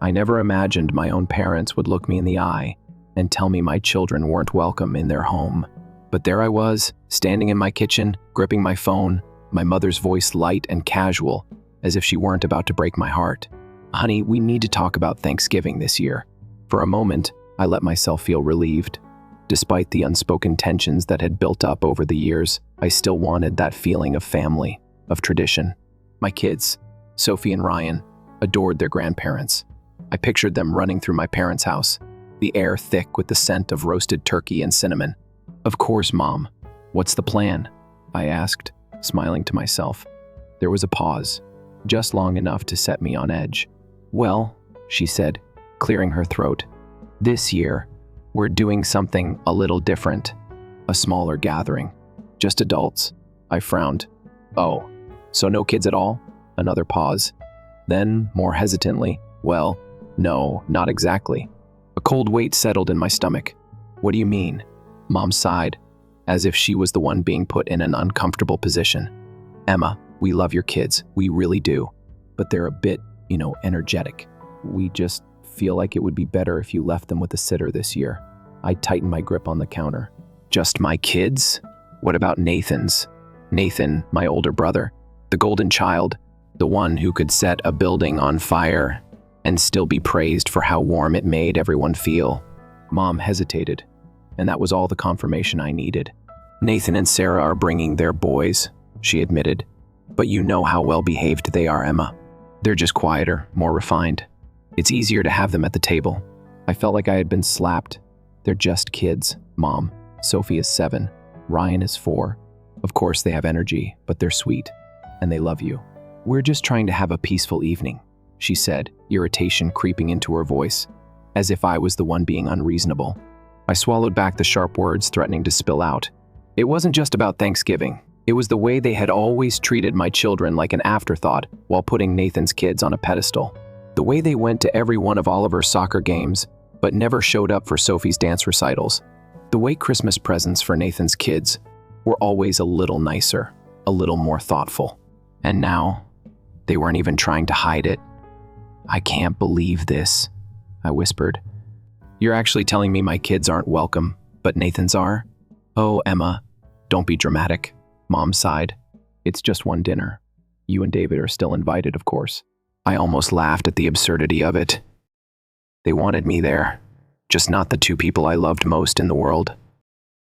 I never imagined my own parents would look me in the eye and tell me my children weren't welcome in their home. But there I was, standing in my kitchen, gripping my phone, my mother's voice light and casual, as if she weren't about to break my heart. "Honey, we need to talk about Thanksgiving this year." For a moment, I let myself feel relieved. Despite the unspoken tensions that had built up over the years, I still wanted that feeling of family, of tradition. My kids, Sophie and Ryan, adored their grandparents. I pictured them running through my parents' house, the air thick with the scent of roasted turkey and cinnamon. "Of course, Mom. What's the plan?" I asked, smiling to myself. There was a pause, just long enough to set me on edge. "Well," she said, clearing her throat, "this year, we're doing something a little different. A smaller gathering. Just adults." I frowned. "Oh, so no kids at all?" Another pause. Then, more hesitantly, "Well, no, not exactly." A cold weight settled in my stomach. "What do you mean?" Mom sighed, as if she was the one being put in an uncomfortable position. "Emma, we love your kids, we really do. But they're a bit, energetic. We just feel like it would be better if you left them with a sitter this year." I tightened my grip on the counter. "Just my kids? What about Nathan's?" Nathan, my older brother, the golden child, the one who could set a building on fire and still be praised for how warm it made everyone feel. Mom hesitated, and that was all the confirmation I needed. "Nathan and Sarah are bringing their boys," she admitted. "But you know how well behaved they are, Emma. They're just quieter, more refined. It's easier to have them at the table." I felt like I had been slapped. "They're just kids, Mom. Sophie is 7. Ryan is 4. Of course they have energy, but they're sweet. And they love you." "We're just trying to have a peaceful evening," she said, irritation creeping into her voice, as if I was the one being unreasonable. I swallowed back the sharp words threatening to spill out. It wasn't just about Thanksgiving. It was the way they had always treated my children like an afterthought while putting Nathan's kids on a pedestal. The way they went to every one of Oliver's soccer games, but never showed up for Sophie's dance recitals. The way Christmas presents for Nathan's kids were always a little nicer, a little more thoughtful. And now, they weren't even trying to hide it. "I can't believe this," I whispered. "You're actually telling me my kids aren't welcome, but Nathan's are?" "Oh, Emma, don't be dramatic," Mom sighed. "It's just one dinner. You and David are still invited, of course." I almost laughed at the absurdity of it. They wanted me there, just not the two people I loved most in the world.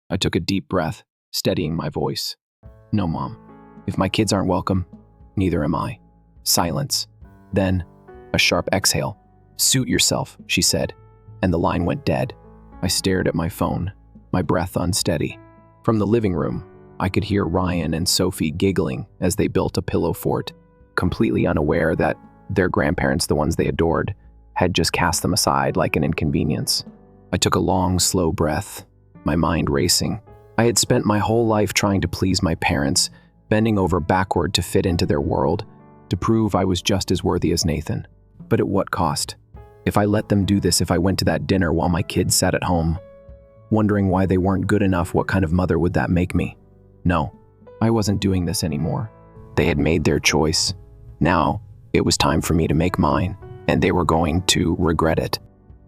I took a deep breath, steadying my voice. "No, Mom. If my kids aren't welcome, neither am I." Silence. Then, a sharp exhale. "Suit yourself," she said, and the line went dead. I stared at my phone, my breath unsteady. From the living room, I could hear Ryan and Sophie giggling as they built a pillow fort, completely unaware that their grandparents, the ones they adored, had just cast them aside like an inconvenience. I took a long, slow breath, my mind racing. I had spent my whole life trying to please my parents, bending over backward to fit into their world, to prove I was just as worthy as Nathan. But at what cost? If I let them do this, if I went to that dinner while my kids sat at home, wondering why they weren't good enough, what kind of mother would that make me? No, I wasn't doing this anymore. They had made their choice. Now, it was time for me to make mine, and they were going to regret it.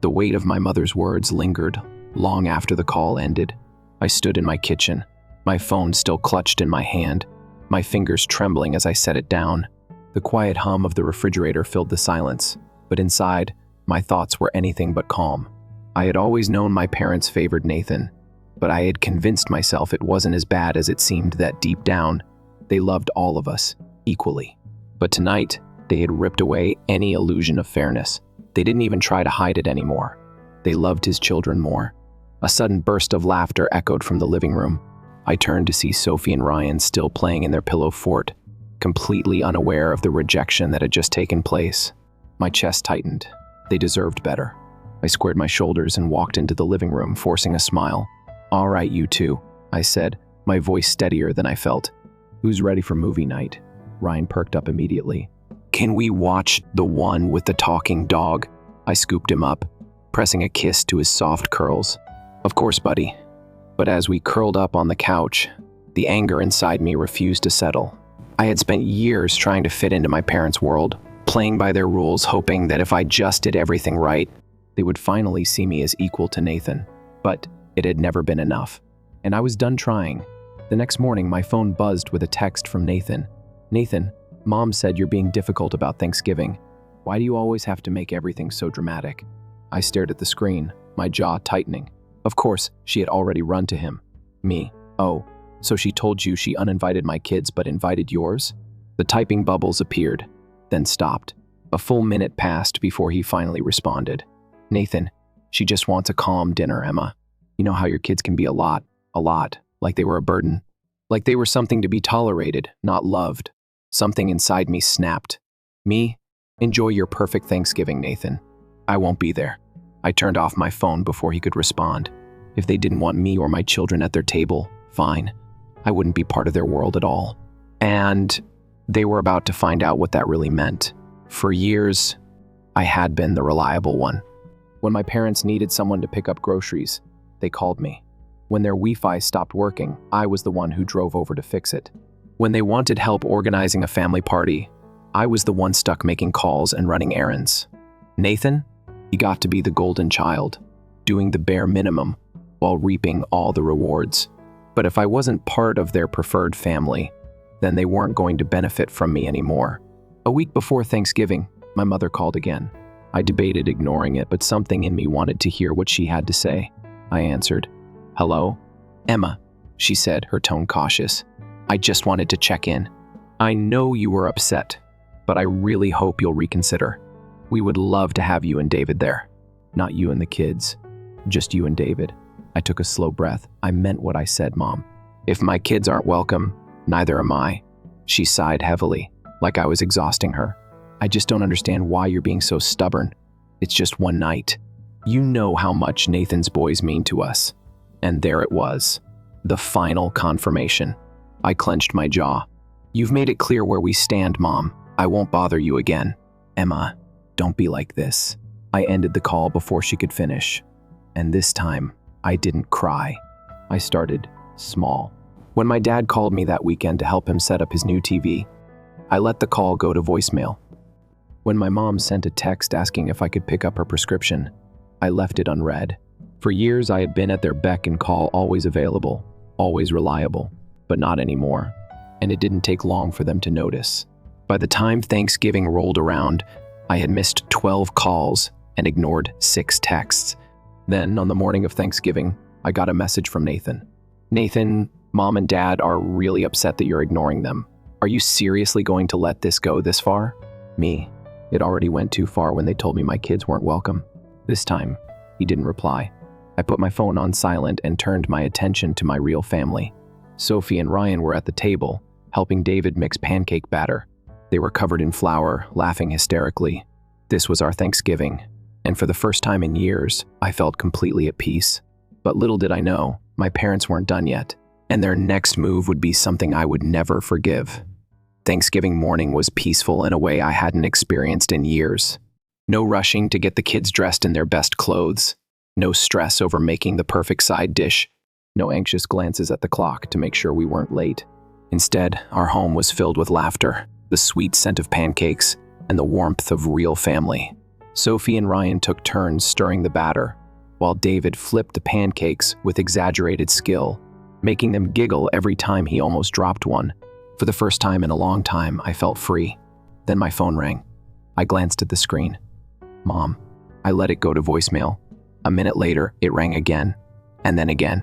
The weight of my mother's words lingered long after the call ended. I stood in my kitchen, my phone still clutched in my hand, my fingers trembling as I set it down. The quiet hum of the refrigerator filled the silence, but inside, my thoughts were anything but calm. I had always known my parents favored Nathan, but I had convinced myself it wasn't as bad as it seemed, that deep down, they loved all of us equally. But tonight, they had ripped away any illusion of fairness. They didn't even try to hide it anymore. They loved his children more. A sudden burst of laughter echoed from the living room. I turned to see Sophie and Ryan still playing in their pillow fort, completely unaware of the rejection that had just taken place. My chest tightened. They deserved better. I squared my shoulders and walked into the living room, forcing a smile. "All right, you two," I said, my voice steadier than I felt. "Who's ready for movie night?" Ryan perked up immediately. "Can we watch the one with the talking dog?" I scooped him up, pressing a kiss to his soft curls. "Of course, buddy." But as we curled up on the couch, the anger inside me refused to settle. I had spent years trying to fit into my parents' world, playing by their rules, hoping that if I just did everything right, they would finally see me as equal to Nathan. But it had never been enough, and I was done trying. The next morning, my phone buzzed with a text from Nathan. "Nathan, Mom said you're being difficult about Thanksgiving. Why do you always have to make everything so dramatic?" I stared at the screen, my jaw tightening. Of course, she had already run to him. Me. "Oh, so she told you she uninvited my kids but invited yours?" The typing bubbles appeared, then stopped. A full minute passed before he finally responded. "Nathan, she just wants a calm dinner, Emma. You know how your kids can be a lot, like they were a burden. Like they were something to be tolerated, not loved." Something inside me snapped. "Me? Enjoy your perfect Thanksgiving, Nathan. I won't be there." I turned off my phone before he could respond. If they didn't want me or my children at their table, fine. I wouldn't be part of their world at all. And they were about to find out what that really meant. For years, I had been the reliable one. When my parents needed someone to pick up groceries, they called me. When their Wi-Fi stopped working, I was the one who drove over to fix it. When they wanted help organizing a family party, I was the one stuck making calls and running errands. Nathan, he got to be the golden child, doing the bare minimum while reaping all the rewards. But if I wasn't part of their preferred family, then they weren't going to benefit from me anymore. A week before Thanksgiving, my mother called again. I debated ignoring it, but something in me wanted to hear what she had to say. I answered. "Hello? Emma," she said, her tone cautious. "I just wanted to check in. I know you were upset, but I really hope you'll reconsider. We would love to have you and David there. Not you and the kids, just you and David." I took a slow breath. "I meant what I said, Mom. If my kids aren't welcome, neither am I." She sighed heavily, like I was exhausting her. "I just don't understand why you're being so stubborn. It's just one night. You know how much Nathan's boys mean to us." And there it was, the final confirmation. I clenched my jaw. "You've made it clear where we stand, Mom. I won't bother you again." "Emma, don't be like this." I ended the call before she could finish. And this time, I didn't cry. I started small. When my dad called me that weekend to help him set up his new TV, I let the call go to voicemail. When my mom sent a text asking if I could pick up her prescription, I left it unread. For years, I had been at their beck and call, always available, always reliable, but not anymore. And it didn't take long for them to notice. By the time Thanksgiving rolled around, I had missed 12 calls and ignored 6 texts. Then, on the morning of Thanksgiving, I got a message from Nathan. "Nathan, Mom and Dad are really upset that you're ignoring them. Are you seriously going to let this go this far?" Me. It already went too far when they told me my kids weren't welcome. This time, he didn't reply. I put my phone on silent and turned my attention to my real family. Sophie and Ryan were at the table, helping David mix pancake batter. They were covered in flour, laughing hysterically. This was our Thanksgiving, and for the first time in years, I felt completely at peace. But little did I know, my parents weren't done yet, and their next move would be something I would never forgive. Thanksgiving morning was peaceful in a way I hadn't experienced in years. No rushing to get the kids dressed in their best clothes. No stress over making the perfect side dish. No anxious glances at the clock to make sure we weren't late. Instead, our home was filled with laughter, the sweet scent of pancakes, and the warmth of real family. Sophie and Ryan took turns stirring the batter, while David flipped the pancakes with exaggerated skill, making them giggle every time he almost dropped one. For the first time in a long time, I felt free. Then my phone rang. I glanced at the screen. Mom. I let it go to voicemail. A minute later, it rang again, and then again.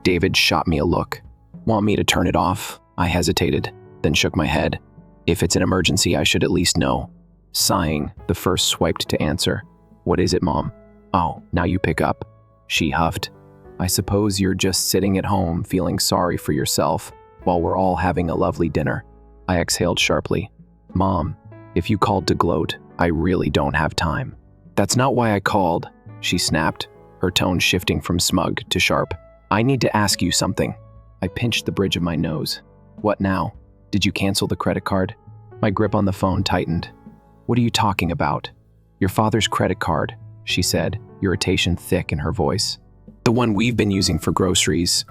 David shot me a look. Want me to turn it off? I hesitated, then shook my head. If it's an emergency, I should at least know. Sighing, the first swiped to answer. What is it, Mom? Oh, now you pick up. She huffed. I suppose you're just sitting at home feeling sorry for yourself while we're all having a lovely dinner. I exhaled sharply. Mom, if you called to gloat, I really don't have time. That's not why I called, she snapped, her tone shifting from smug to sharp. I need to ask you something. I pinched the bridge of my nose. What now? Did you cancel the credit card? My grip on the phone tightened. What are you talking about? Your father's credit card, she said, irritation thick in her voice. The one we've been using for groceries,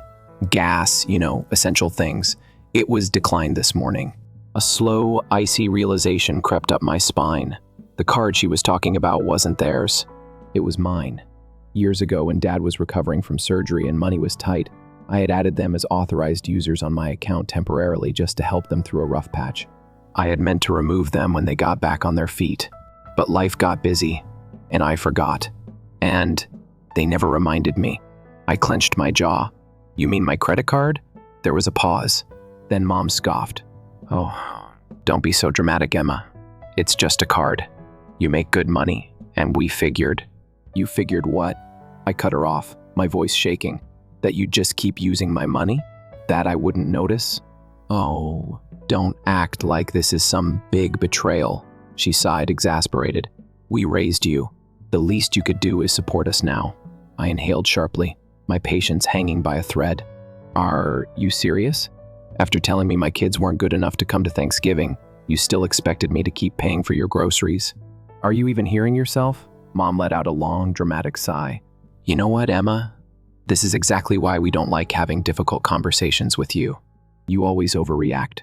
gas, essential things. It was declined this morning. A slow, icy realization crept up my spine. The card she was talking about wasn't theirs. It was mine. Years ago, when Dad was recovering from surgery and money was tight, I had added them as authorized users on my account temporarily just to help them through a rough patch. I had meant to remove them when they got back on their feet, but life got busy, and I forgot. And they never reminded me. I clenched my jaw. You mean my credit card? There was a pause. Then Mom scoffed. Oh, don't be so dramatic, Emma. It's just a card. You make good money, and we figured. You figured what? I cut her off, my voice shaking. That you'd just keep using my money? That I wouldn't notice? Oh, don't act like this is some big betrayal, she sighed, exasperated. We raised you. The least you could do is support us now. I inhaled sharply, my patience hanging by a thread. Are you serious? After telling me my kids weren't good enough to come to Thanksgiving, you still expected me to keep paying for your groceries? Are you even hearing yourself? Mom let out a long, dramatic sigh. You know what, Emma? This is exactly why we don't like having difficult conversations with you. You always overreact.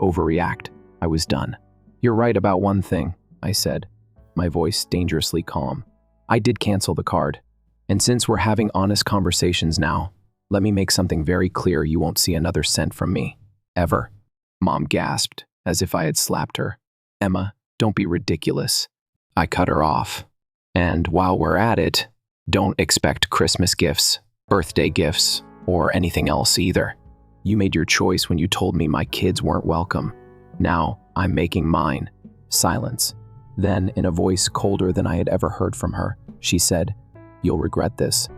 Overreact. I was done. You're right about one thing, I said, my voice dangerously calm. I did cancel the card. And since we're having honest conversations now, let me make something very clear: you won't see another cent from me. Ever. Mom gasped, as if I had slapped her. Emma, don't be ridiculous. I cut her off. And while we're at it, don't expect Christmas gifts, birthday gifts, or anything else either. You made your choice when you told me my kids weren't welcome. Now I'm making mine. Silence. Then, in a voice colder than I had ever heard from her, she said, You'll regret this.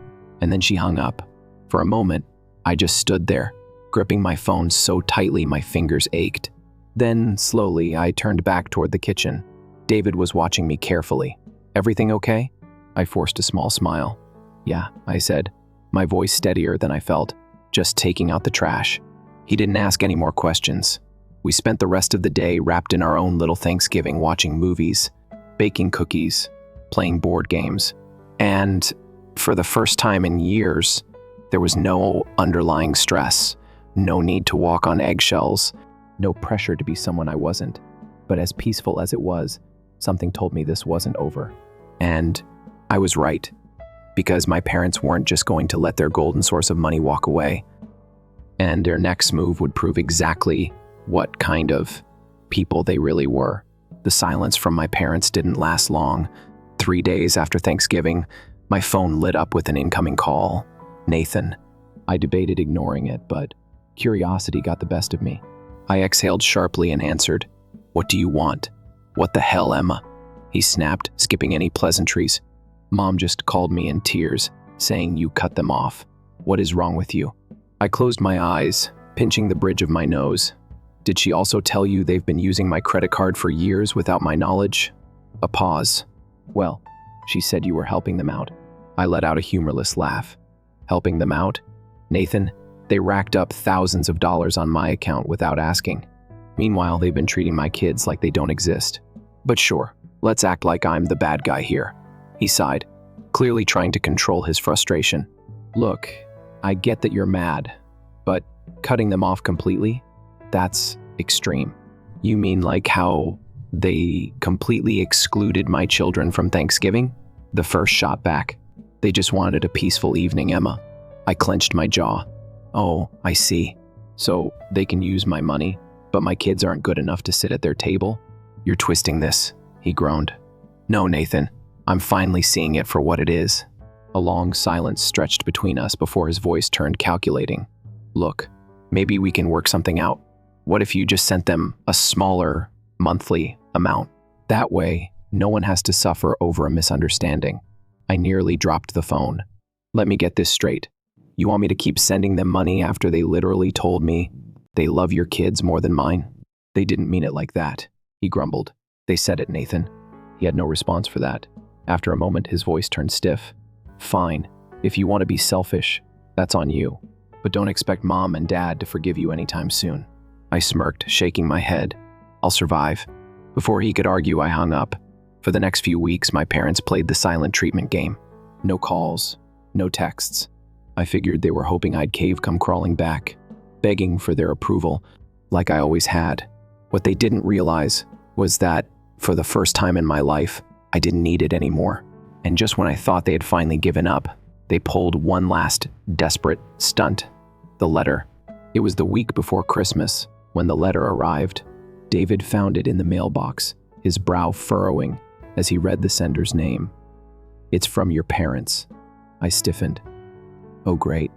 And then she hung up. For a moment, I just stood there, gripping my phone so tightly my fingers ached. Then, slowly, I turned back toward the kitchen. David was watching me carefully. Everything okay? I forced a small smile. Yeah, I said, my voice steadier than I felt, just taking out the trash. He didn't ask any more questions. We spent the rest of the day wrapped in our own little Thanksgiving, watching movies, baking cookies, playing board games. And for the first time in years, there was no underlying stress, no need to walk on eggshells, no pressure to be someone I wasn't. But as peaceful as it was, something told me this wasn't over. And I was right, because my parents weren't just going to let their golden source of money walk away. And their next move would prove exactly what kind of people they really were. The silence from my parents didn't last long. 3 days after Thanksgiving, my phone lit up with an incoming call. Nathan. I debated ignoring it, but curiosity got the best of me. I exhaled sharply and answered, What do you want? What the hell, Emma? He snapped, skipping any pleasantries. Mom just called me in tears, saying you cut them off. What is wrong with you? I closed my eyes, pinching the bridge of my nose. Did she also tell you they've been using my credit card for years without my knowledge? A pause. Well, she said you were helping them out. I let out a humorless laugh. Helping them out? Nathan, they racked up thousands of dollars on my account without asking. Meanwhile, they've been treating my kids like they don't exist. But sure, let's act like I'm the bad guy here. He sighed, clearly trying to control his frustration. Look, I get that you're mad, but cutting them off completely? That's extreme. You mean like how they completely excluded my children from Thanksgiving? The first shot back. They just wanted a peaceful evening, Emma. I clenched my jaw. Oh, I see. So they can use my money, but my kids aren't good enough to sit at their table? You're twisting this, he groaned. No, Nathan. I'm finally seeing it for what it is. A long silence stretched between us before his voice turned calculating. Look, maybe we can work something out. What if you just sent them a smaller monthly amount? That way, no one has to suffer over a misunderstanding. I nearly dropped the phone. Let me get this straight. You want me to keep sending them money after they literally told me they love your kids more than mine? They didn't mean it like that, he grumbled. They said it, Nathan. He had no response for that. After a moment, his voice turned stiff. Fine. If you want to be selfish, that's on you. But don't expect Mom and Dad to forgive you anytime soon. I smirked, shaking my head. I'll survive. Before he could argue, I hung up. For the next few weeks, my parents played the silent treatment game. No calls, no texts. I figured they were hoping I'd cave come crawling back, begging for their approval, like I always had. What they didn't realize was that, for the first time in my life, I didn't need it anymore. And just when I thought they had finally given up, they pulled one last desperate stunt. The letter. It was the week before Christmas when the letter arrived. David found it in the mailbox, his brow furrowing as he read the sender's name. "It's from your parents." I stiffened. Oh, great.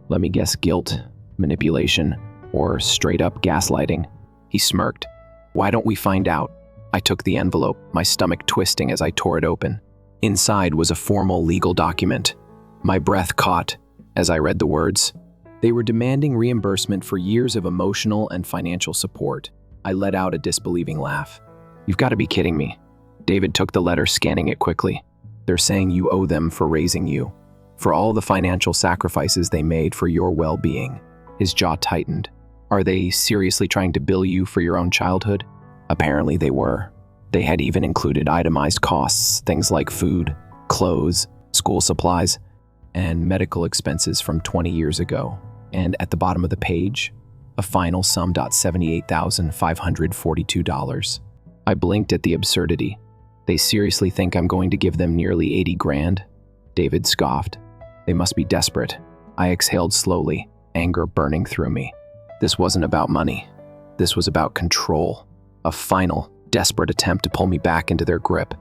Let me guess, guilt, manipulation, or straight-up gaslighting. He smirked. "Why don't we find out?" I took the envelope, my stomach twisting as I tore it open. Inside was a formal legal document. My breath caught as I read the words. They were demanding reimbursement for years of emotional and financial support. I let out a disbelieving laugh. "You've got to be kidding me." David took the letter, scanning it quickly. "They're saying you owe them for raising you, for all the financial sacrifices they made for your well-being." His jaw tightened. "Are they seriously trying to bill you for your own childhood?" Apparently they were. They had even included itemized costs, things like food, clothes, school supplies, and medical expenses from 20 years ago. And at the bottom of the page, a final sum, $78,542. I blinked at the absurdity. "They seriously think I'm going to give them nearly 80 grand? David scoffed. "They must be desperate." I exhaled slowly, anger burning through me. This wasn't about money. This was about control. A final, desperate attempt to pull me back into their grip.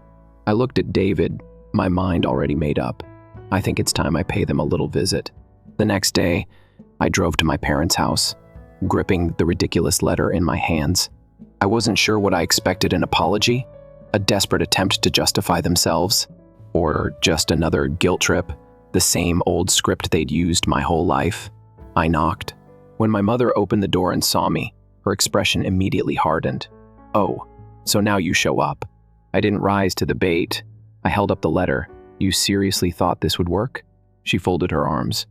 I looked at David, my mind already made up. I think it's time I pay them a little visit. The next day, I drove to my parents' house, gripping the ridiculous letter in my hands. I wasn't sure what I expected: an apology, a desperate attempt to justify themselves, or just another guilt trip, the same old script they'd used my whole life. I knocked. When my mother opened the door and saw me, her expression immediately hardened. "Oh, so now you show up." I didn't rise to the bait. I held up the letter. "You seriously thought this would work?" She folded her arms.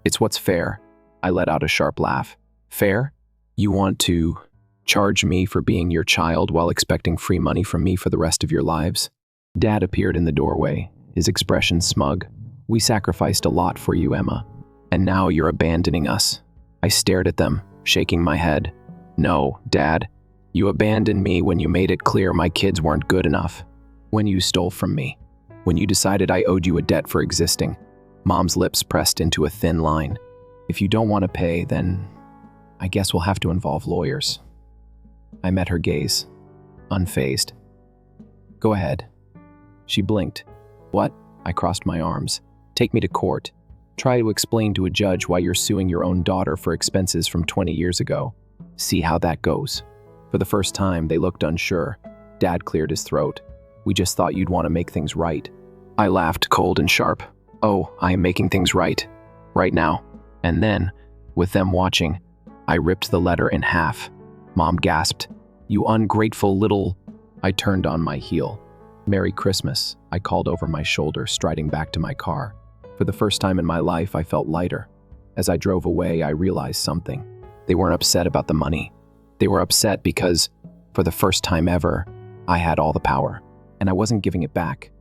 "It's what's fair." I let out a sharp laugh. "Fair? You want to charge me for being your child while expecting free money from me for the rest of your lives?" Dad appeared in the doorway, his expression smug. "We sacrificed a lot for you, Emma, and now you're abandoning us." I stared at them, shaking my head. "No, Dad. You abandoned me when you made it clear my kids weren't good enough. When you stole from me. When you decided I owed you a debt for existing." Mom's lips pressed into a thin line. "If you don't want to pay, then I guess we'll have to involve lawyers." I met her gaze, unfazed. "Go ahead." She blinked. "What?" I crossed my arms. "Take me to court. Try to explain to a judge why you're suing your own daughter for expenses from 20 years ago. See how that goes." For the first time, they looked unsure. Dad cleared his throat. "We just thought you'd want to make things right." I laughed, cold and sharp. "Oh, I am making things right. Right now." And then, with them watching, I ripped the letter in half. Mom gasped. "You ungrateful little..." I turned on my heel. "Merry Christmas," I called over my shoulder, striding back to my car. For the first time in my life, I felt lighter. As I drove away, I realized something. They weren't upset about the money. They were upset because, for the first time ever, I had all the power, and I wasn't giving it back.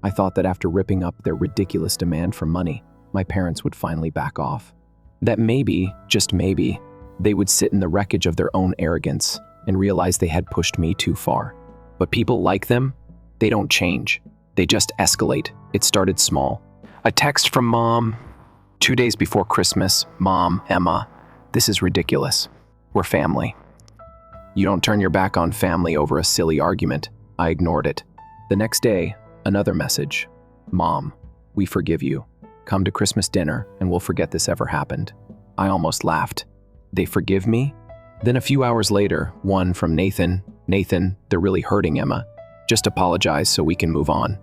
I thought that after ripping up their ridiculous demand for money, my parents would finally back off. That maybe, just maybe, they would sit in the wreckage of their own arrogance and realize they had pushed me too far. But people like them, they don't change. They just escalate. It started small. A text from Mom. 2 days before Christmas. "Mom, Emma, this is ridiculous. We're family." You don't turn your back on family over a silly argument. I ignored it. The next day, another message. "Mom, we forgive you. Come to Christmas dinner and we'll forget this ever happened." I almost laughed. They forgive me? Then a few hours later, one from Nathan. "Nathan, they're really hurting Emma. Just apologize so we can move on."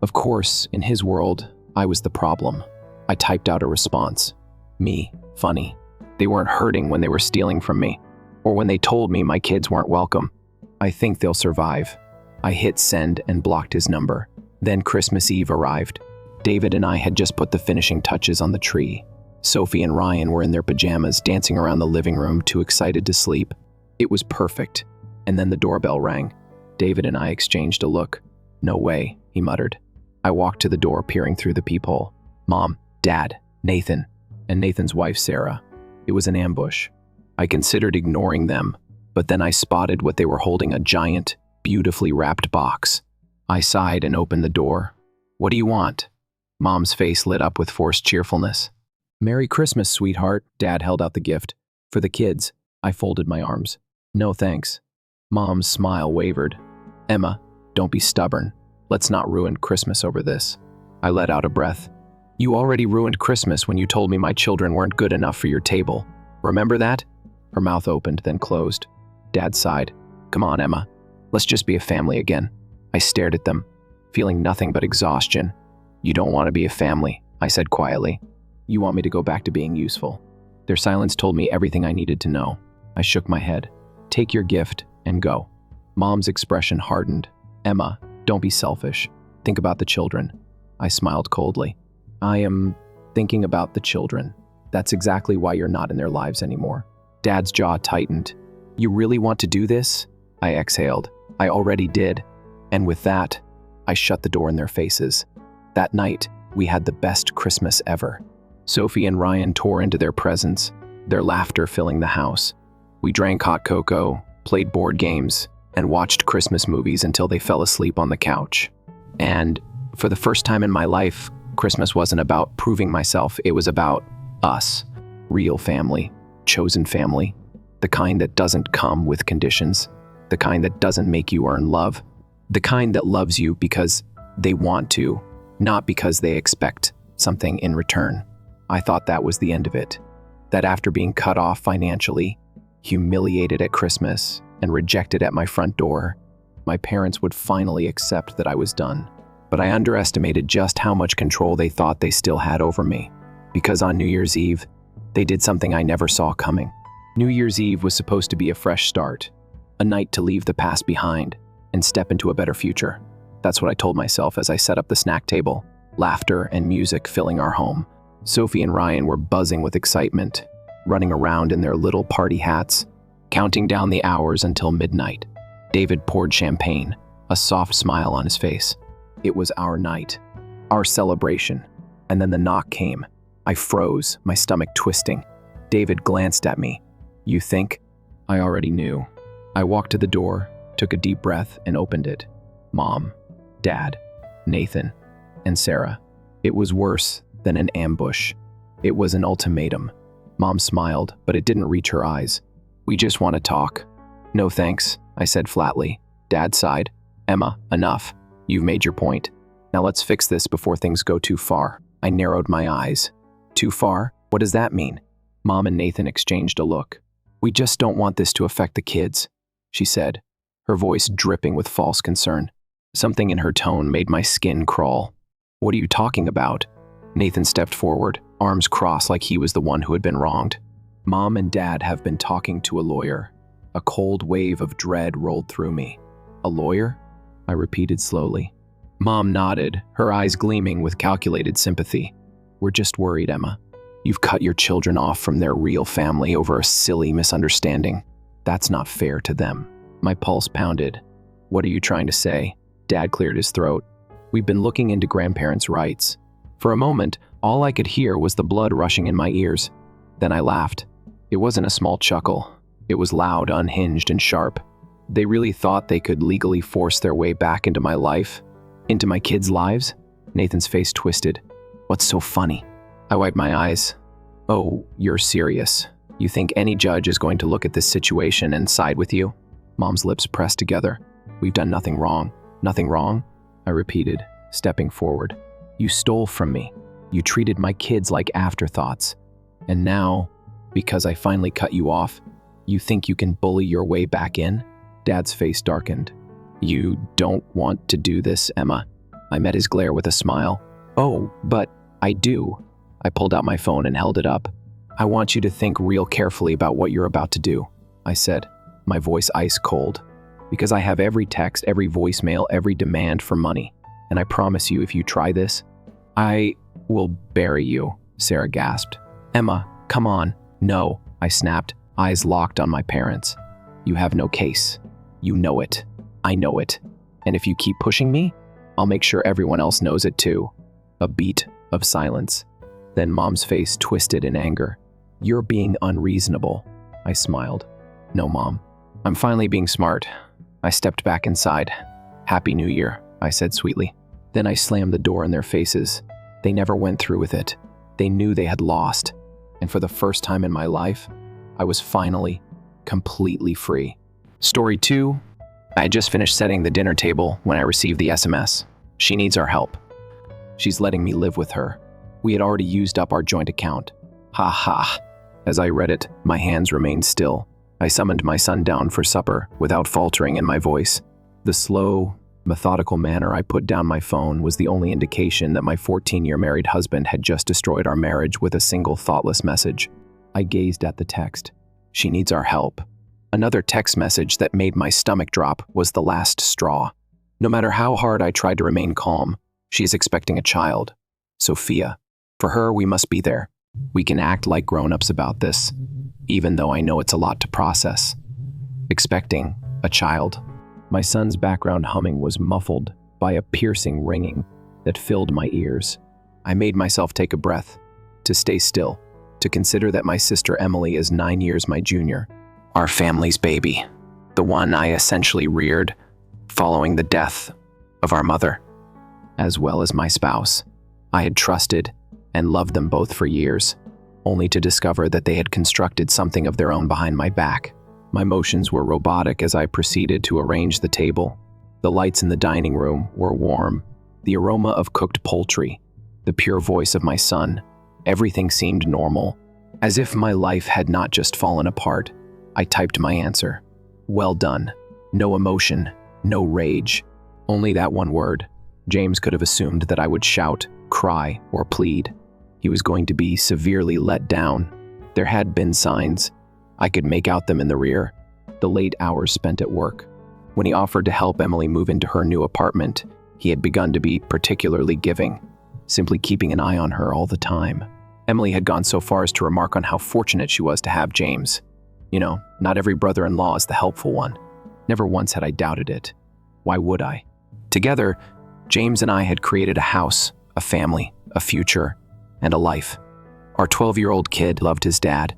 Of course, in his world, I was the problem. I typed out a response. "Me, funny. They weren't hurting when they were stealing from me, or when they told me my kids weren't welcome. I think they'll survive." I hit send and blocked his number. Then Christmas Eve arrived. David and I had just put the finishing touches on the tree. Sophie and Ryan were in their pajamas, dancing around the living room, too excited to sleep. It was perfect. And then the doorbell rang. David and I exchanged a look. "No way," he muttered. I walked to the door, peering through the peephole. Mom, Dad, Nathan, and Nathan's wife, Sarah. It was an ambush. I considered ignoring them, But then I spotted what they were holding, a giant, beautifully wrapped box. I sighed and opened the door. "What do you want?" Mom's face lit up with forced cheerfulness. "Merry Christmas, sweetheart." Dad held out the gift. "For the kids." I folded my arms. "No thanks." Mom's smile wavered. "Emma, don't be stubborn. Let's not ruin Christmas over this." I let out a breath. "You already ruined Christmas when you told me my children weren't good enough for your table. Remember that?" Her mouth opened, then closed. Dad sighed. "Come on, Emma. Let's just be a family again." I stared at them, feeling nothing but exhaustion. "You don't want to be a family," I said quietly. "You want me to go back to being useful." Their silence told me everything I needed to know. I shook my head. "Take your gift and go." Mom's expression hardened. "Emma, don't be selfish. Think about the children." I smiled coldly. "I am thinking about the children. That's exactly why you're not in their lives anymore." Dad's jaw tightened. "You really want to do this?" I exhaled. "I already did." And with that, I shut the door in their faces. That night, we had the best Christmas ever. Sophie and Ryan tore into their presents, their laughter filling the house. We drank hot cocoa, played board games, and watched Christmas movies until they fell asleep on the couch. And for the first time in my life, Christmas wasn't about proving myself, it was about us. Real family, chosen family, the kind that doesn't come with conditions, the kind that doesn't make you earn love, the kind that loves you because they want to, not because they expect something in return. I thought that was the end of it, that after being cut off financially, humiliated at Christmas, and rejected at my front door, my parents would finally accept that I was done. But I underestimated just how much control they thought they still had over me, because on New Year's Eve, they did something I never saw coming. New Year's Eve was supposed to be a fresh start, a night to leave the past behind and step into a better future. That's what I told myself as I set up the snack table, laughter and music filling our home. Sophie and Ryan were buzzing with excitement, running around in their little party hats, counting down the hours until midnight. David poured champagne, a soft smile on his face. It was our night, our celebration. And then the knock came. I froze, my stomach twisting. David glanced at me. "You think?" I already knew. I walked to the door, took a deep breath, and opened it. Mom, Dad, Nathan, and Sarah. It was worse than an ambush. It was an ultimatum. Mom smiled, but it didn't reach her eyes. "We just want to talk." "No thanks," I said flatly. Dad sighed. "Emma, enough. You've made your point. Now let's fix this before things go too far." I narrowed my eyes. "Too far? What does that mean?" Mom and Nathan exchanged a look. "We just don't want this to affect the kids," she said, her voice dripping with false concern. Something in her tone made my skin crawl. "What are you talking about?" Nathan stepped forward, arms crossed like he was the one who had been wronged. "Mom and Dad have been talking to a lawyer." A cold wave of dread rolled through me. "A lawyer?" I repeated slowly. Mom nodded, her eyes gleaming with calculated sympathy. "We're just worried, Emma. You've cut your children off from their real family over a silly misunderstanding. That's not fair to them." My pulse pounded. "What are you trying to say?" Dad cleared his throat. "We've been looking into grandparents' rights." For a moment, all I could hear was the blood rushing in my ears. Then I laughed. It wasn't a small chuckle. It was loud, unhinged, and sharp. They really thought they could legally force their way back into my life? Into my kids' lives? Nathan's face twisted. "What's so funny?" I wiped my eyes. "Oh, you're serious. You think any judge is going to look at this situation and side with you?" Mom's lips pressed together. "We've done nothing wrong." "Nothing wrong?" I repeated, stepping forward. "You stole from me. You treated my kids like afterthoughts. And now, because I finally cut you off, you think you can bully your way back in?" Dad's face darkened. "You don't want to do this, Emma." I met his glare with a smile. "Oh, but I do." I pulled out my phone and held it up. "I want you to think real carefully about what you're about to do," I said, my voice ice cold. "Because I have every text, every voicemail, every demand for money. And I promise you, if you try this, I will bury you," Sarah gasped. "Emma, come on." "No," I snapped, eyes locked on my parents. "You have no case. You know it. I know it. And if you keep pushing me, I'll make sure everyone else knows it too." A beat of silence. Then Mom's face twisted in anger. "You're being unreasonable." I smiled. "No, Mom. I'm finally being smart. I stepped back inside. Happy New Year, I said sweetly. Then I slammed the door in their faces. They never went through with it. They knew they had lost. And for the first time in my life, I was finally completely free. Story 2. I had just finished setting the dinner table when I received the SMS. She needs our help. She's letting me live with her. We had already used up our joint account. Ha ha. As I read it, my hands remained still. I summoned my son down for supper without faltering in my voice. The slow, methodical manner I put down my phone was the only indication that my 14-year married husband had just destroyed our marriage with a single thoughtless message. I gazed at the text. She needs our help. Another text message that made my stomach drop was the last straw. No matter how hard I tried to remain calm, she is expecting a child. Sophia. For her, we must be there. We can act like grown-ups about this, even though I know it's a lot to process. Expecting a child. My son's background humming was muffled by a piercing ringing that filled my ears. I made myself take a breath, to stay still, to consider that my sister Emily is 9 years my junior. Our family's baby, the one I essentially reared following the death of our mother, as well as my spouse. I had trusted and loved them both for years, only to discover that they had constructed something of their own behind my back. My motions were robotic as I proceeded to arrange the table. The lights in the dining room were warm, the aroma of cooked poultry, the pure voice of my son. Everything seemed normal, as if my life had not just fallen apart. I typed my answer. Well done. No emotion, no rage. Only that one word. James could have assumed that I would shout, cry, or plead. He was going to be severely let down. There had been signs. I could make out them in the rear. The late hours spent at work. When he offered to help Emily move into her new apartment, he had begun to be particularly giving, simply keeping an eye on her all the time. Emily had gone so far as to remark on how fortunate she was to have James. You know, not every brother-in-law is the helpful one. Never once had I doubted it. Why would I? Together, James and I had created a house, a family, a future, and a life. Our 12-year-old kid loved his dad.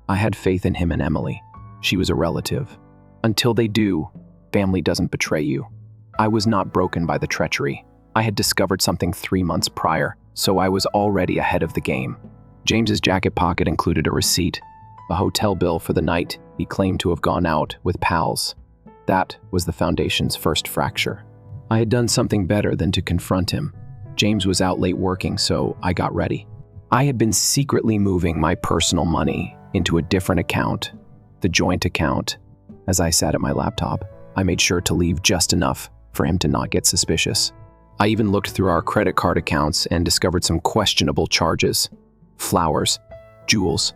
I had faith in him and Emily. She was a relative. Until they do, family doesn't betray you. I was not broken by the treachery. I had discovered something 3 months prior, so I was already ahead of the game. James's jacket pocket included a receipt, a hotel bill for the night he claimed to have gone out with pals. That was the foundation's first fracture. I had done something better than to confront him. James was out late working, so I got ready. I had been secretly moving my personal money into a different account, the joint account. As I sat at my laptop, I made sure to leave just enough for him to not get suspicious. I even looked through our credit card accounts and discovered some questionable charges. Flowers, jewels,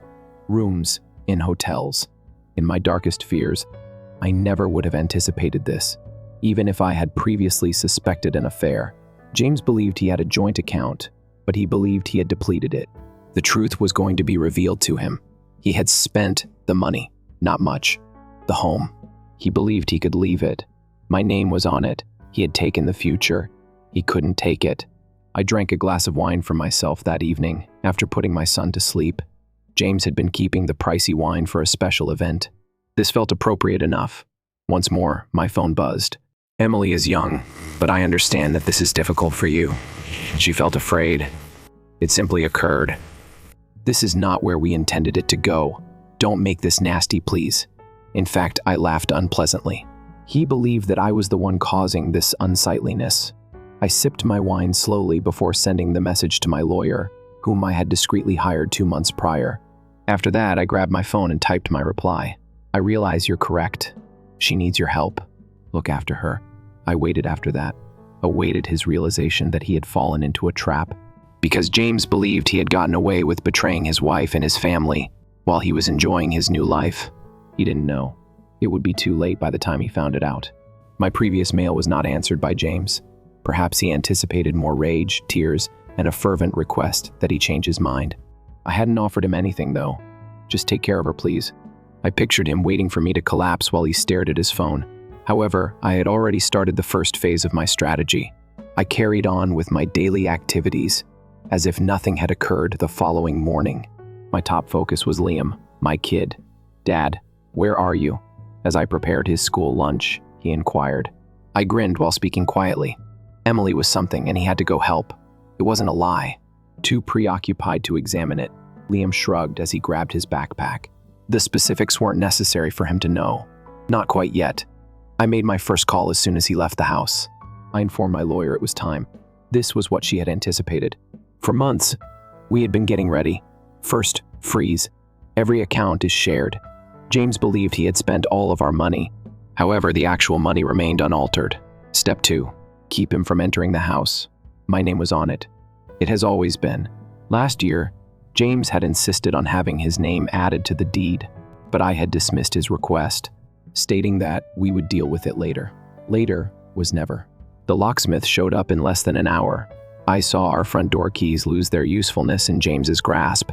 rooms in hotels. In my darkest fears, I never would have anticipated this, even if I had previously suspected an affair. James believed he had a joint account, but he believed he had depleted it. The truth was going to be revealed to him. He had spent the money, not much. The home. He believed he could leave it. My name was on it. He had taken the future. He couldn't take it. I drank a glass of wine for myself that evening after putting my son to sleep. James had been keeping the pricey wine for a special event. This felt appropriate enough. Once more, my phone buzzed. Emily is young, but I understand that this is difficult for you. She felt afraid. It simply occurred. This is not where we intended it to go. Don't make this nasty, please. In fact, I laughed unpleasantly. He believed that I was the one causing this unsightliness. I sipped my wine slowly before sending the message to my lawyer, whom I had discreetly hired 2 months prior. After that, I grabbed my phone and typed my reply. I realize you're correct. She needs your help. Look after her. I waited after that, awaited his realization that he had fallen into a trap. Because James believed he had gotten away with betraying his wife and his family while he was enjoying his new life. He didn't know. It would be too late by the time he found it out. My previous mail was not answered by James. Perhaps he anticipated more rage, tears, and a fervent request that he change his mind. I hadn't offered him anything, though. Just take care of her, please. I pictured him waiting for me to collapse while he stared at his phone. However, I had already started the first phase of my strategy. I carried on with my daily activities, as if nothing had occurred the following morning. My top focus was Liam, my kid. Dad, where are you? As I prepared his school lunch, he inquired. I grinned while speaking quietly. Emily was something and he had to go help. It wasn't a lie. Too preoccupied to examine it, Liam shrugged as he grabbed his backpack. The specifics weren't necessary for him to know. Not quite yet. I made my first call as soon as he left the house. I informed my lawyer it was time. This was what she had anticipated. For months, we had been getting ready. First, freeze. Every account is shared. James believed he had spent all of our money. However, the actual money remained unaltered. Step 2. Keep him from entering the house. My name was on it. It has always been. Last year, James had insisted on having his name added to the deed, but I had dismissed his request, stating that we would deal with it later. Later was never. The locksmith showed up in less than an hour. I saw our front door keys lose their usefulness in James's grasp.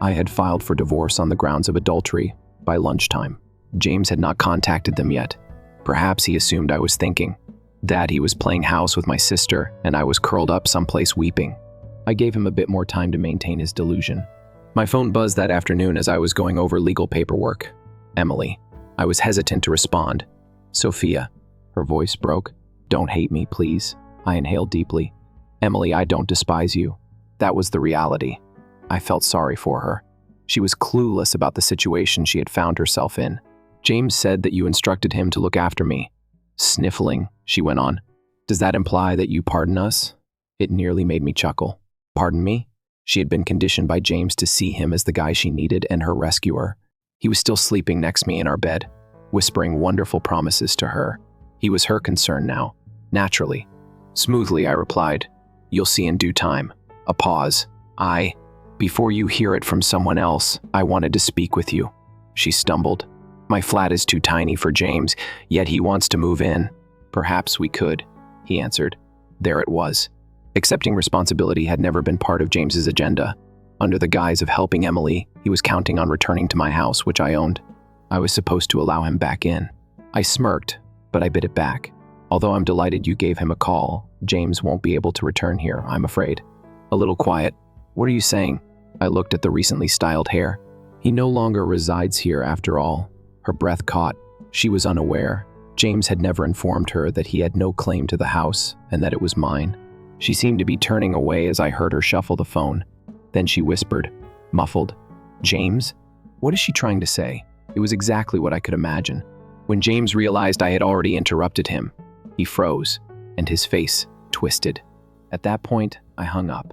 I had filed for divorce on the grounds of adultery by lunchtime. James had not contacted them yet. Perhaps he assumed I was thinking that he was playing house with my sister and I was curled up someplace weeping. I gave him a bit more time to maintain his delusion. My phone buzzed that afternoon as I was going over legal paperwork. Emily. I was hesitant to respond. Sophia. Her voice broke. Don't hate me, please. I inhaled deeply. Emily, I don't despise you. That was the reality. I felt sorry for her. She was clueless about the situation she had found herself in. James said that you instructed him to look after me. Sniffling, she went on. Does that imply that you pardon us? It nearly made me chuckle. Pardon me? She had been conditioned by James to see him as the guy she needed and her rescuer. He was still sleeping next to me in our bed, whispering wonderful promises to her. He was her concern now. Naturally. Smoothly, I replied. You'll see in due time. A pause. Before you hear it from someone else, I wanted to speak with you. She stumbled. My flat is too tiny for James, yet he wants to move in. Perhaps we could, he answered. There it was. Accepting responsibility had never been part of James's agenda. Under the guise of helping Emily, he was counting on returning to my house, which I owned. I was supposed to allow him back in. I smirked, but I bit it back. Although I'm delighted you gave him a call, James won't be able to return here, I'm afraid. A little quiet. What are you saying? I looked at the recently styled hair. He no longer resides here after all. Her breath caught. She was unaware. James had never informed her that he had no claim to the house and that it was mine. She seemed to be turning away as I heard her shuffle the phone. Then she whispered, muffled, James? What is she trying to say? It was exactly what I could imagine. When James realized I had already interrupted him, he froze, and his face twisted. At that point, I hung up.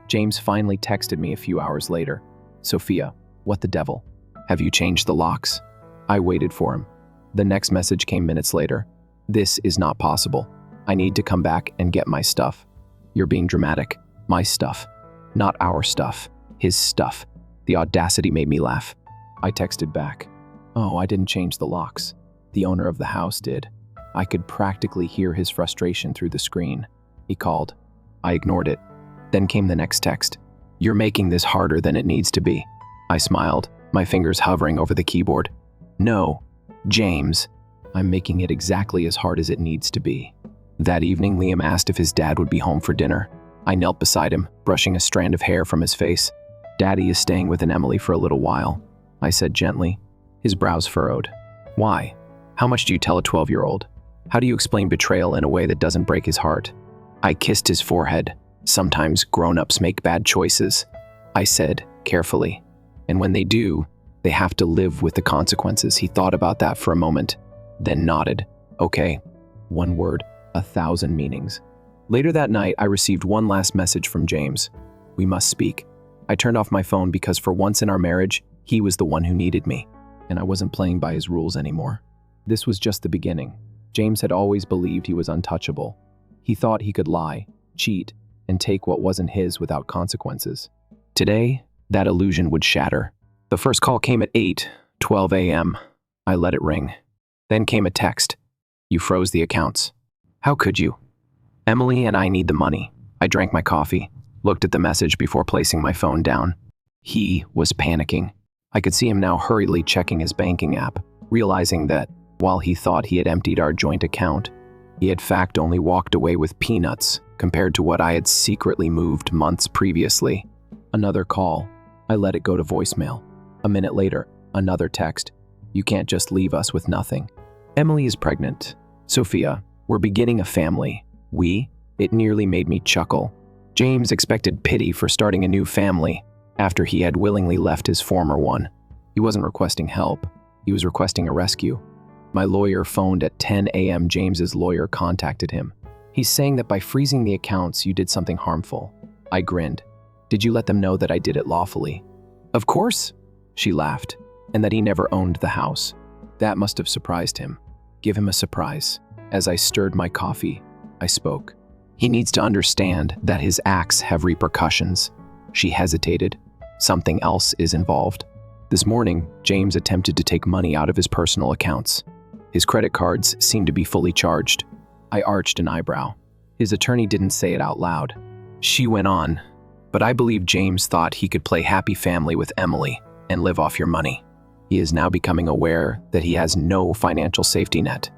James finally texted me a few hours later. Sophia, what the devil? Have you changed the locks? I waited for him. The next message came minutes later. This is not possible. I need to come back and get my stuff. You're being dramatic. My stuff. Not our stuff. His stuff. The audacity made me laugh. I texted back. Oh, I didn't change the locks. The owner of the house did. I could practically hear his frustration through the screen. He called. I ignored it. Then came the next text. You're making this harder than it needs to be. I smiled, my fingers hovering over the keyboard. No, James. I'm making it exactly as hard as it needs to be. That evening, Liam asked if his dad would be home for dinner. I knelt beside him, brushing a strand of hair from his face. Daddy is staying with an Emily for a little while, I said gently. His brows furrowed. Why? How much do you tell a 12-year-old? How do you explain betrayal in a way that doesn't break his heart? I kissed his forehead. Sometimes grown-ups make bad choices, I said carefully. And when they do, they have to live with the consequences. He thought about that for a moment, then nodded. Okay, one word, 1,000 meanings. Later that night, I received one last message from James. We must speak. I turned off my phone because for once in our marriage, he was the one who needed me, and I wasn't playing by his rules anymore. This was just the beginning. James had always believed he was untouchable. He thought he could lie, cheat, and take what wasn't his without consequences. Today, that illusion would shatter. The first call came at 8:12 a.m. I let it ring. Then came a text. You froze the accounts. How could you? Emily and I need the money. I drank my coffee, looked at the message before placing my phone down. He was panicking. I could see him now hurriedly checking his banking app, realizing that, while he thought he had emptied our joint account, he had in fact only walked away with peanuts compared to what I had secretly moved months previously. Another call. I let it go to voicemail. A minute later, another text. You can't just leave us with nothing. Emily is pregnant. Sophia, we're beginning a family. It nearly made me chuckle. James expected pity for starting a new family after he had willingly left his former one. He wasn't requesting help. He was requesting a rescue. My lawyer phoned at 10 a.m. James's lawyer contacted him. He's saying that by freezing the accounts, you did something harmful. I grinned. Did you let them know that I did it lawfully? Of course, she laughed, and that he never owned the house. That must have surprised him. Give him a surprise. As I stirred my coffee, I spoke. He needs to understand that his acts have repercussions. She hesitated. Something else is involved. This morning, James attempted to take money out of his personal accounts. His credit cards seemed to be fully charged. I arched an eyebrow. His attorney didn't say it out loud. She went on, but I believe James thought he could play happy family with Emily and live off your money. He is now becoming aware that he has no financial safety net.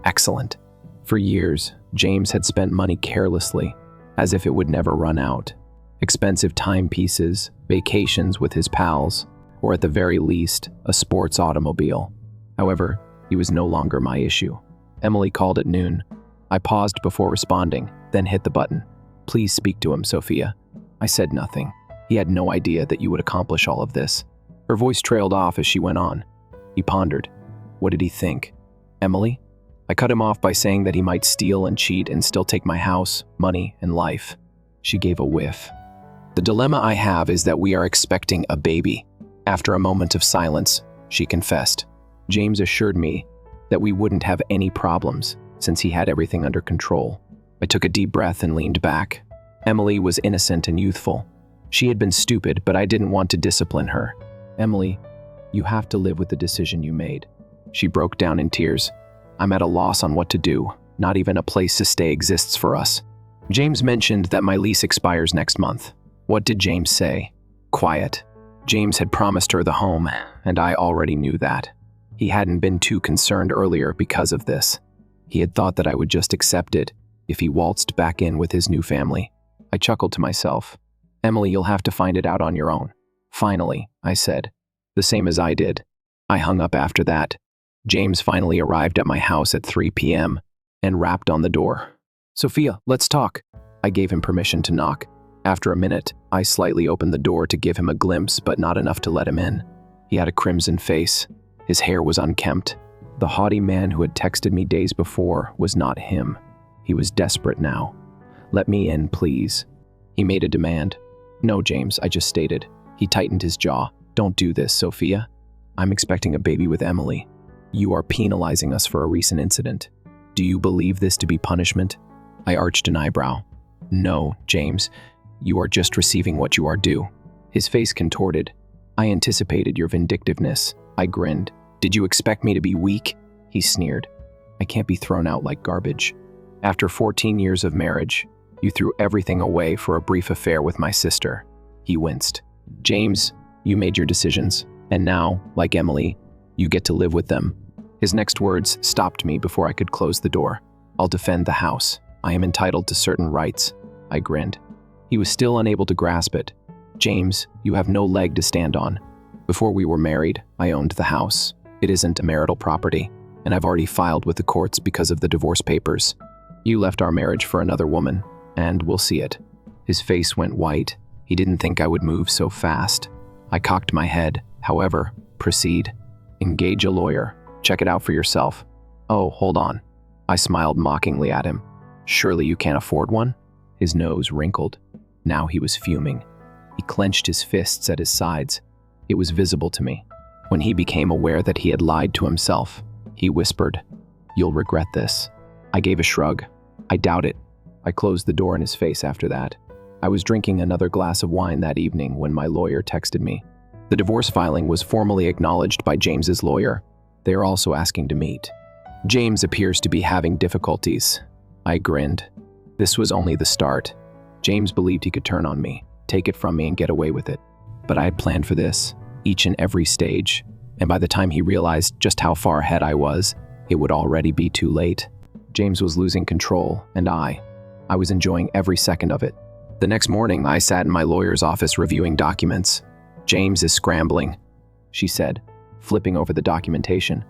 Excellent. For years, James had spent money carelessly, as if it would never run out. Expensive timepieces, vacations with his pals, or at the very least, a sports automobile. However, he was no longer my issue. Emily called at noon. I paused before responding, then hit the button. Please speak to him, Sophia. I said nothing. He had no idea that you would accomplish all of this. Her voice trailed off as she went on. He pondered. What did he think? Emily? I cut him off by saying that he might steal and cheat and still take my house, money, and life. She gave a whiff. The dilemma I have is that we are expecting a baby. After a moment of silence, she confessed. James assured me that we wouldn't have any problems since he had everything under control. I took a deep breath and leaned back. Emily was innocent and youthful. She had been stupid, but I didn't want to discipline her. Emily, you have to live with the decision you made. She broke down in tears. I'm at a loss on what to do. Not even a place to stay exists for us. James mentioned that my lease expires next month. What did James say? Quiet. James had promised her the home, and I already knew that. He hadn't been too concerned earlier because of this. He had thought that I would just accept it if he waltzed back in with his new family. I chuckled to myself. Emily, you'll have to find it out on your own. Finally, I said, the same as I did. I hung up after that. James finally arrived at my house at 3 p.m. and rapped on the door. Sophia, let's talk. I gave him permission to knock. After a minute, I slightly opened the door to give him a glimpse, but not enough to let him in. He had a crimson face. His hair was unkempt. The haughty man who had texted me days before was not him. He was desperate now. Let me in, please. He made a demand. No, James, I just stated. He tightened his jaw. Don't do this, Sophia. I'm expecting a baby with Emily. You are penalizing us for a recent incident. Do you believe this to be punishment? I arched an eyebrow. No, James. You are just receiving what you are due. His face contorted. I anticipated your vindictiveness. I grinned. Did you expect me to be weak? He sneered. I can't be thrown out like garbage. After 14 years of marriage, you threw everything away for a brief affair with my sister. He winced. James, you made your decisions, and now, like Emily, you get to live with them. His next words stopped me before I could close the door. I'll defend the house. I am entitled to certain rights. I grinned. He was still unable to grasp it. James, you have no leg to stand on. Before we were married, I owned the house. It isn't a marital property, and I've already filed with the courts because of the divorce papers. You left our marriage for another woman, and we'll see it. His face went white. He didn't think I would move so fast. I cocked my head. However, proceed. Engage a lawyer. Check it out for yourself. Oh, hold on. I smiled mockingly at him. Surely you can't afford one? His nose wrinkled. Now he was fuming. He clenched his fists at his sides. It was visible to me. When he became aware that he had lied to himself, he whispered, "You'll regret this." I gave a shrug. I doubt it. I closed the door in his face after that. I was drinking another glass of wine that evening when my lawyer texted me. The divorce filing was formally acknowledged by James's lawyer. They are also asking to meet. James appears to be having difficulties. I grinned. This was only the start. James believed he could turn on me, take it from me, and get away with it. But I had planned for this, each and every stage, and by the time he realized just how far ahead I was, it would already be too late. James was losing control, and I was enjoying every second of it. The next morning, I sat in my lawyer's office reviewing documents. James is scrambling, she said, flipping over the documentation.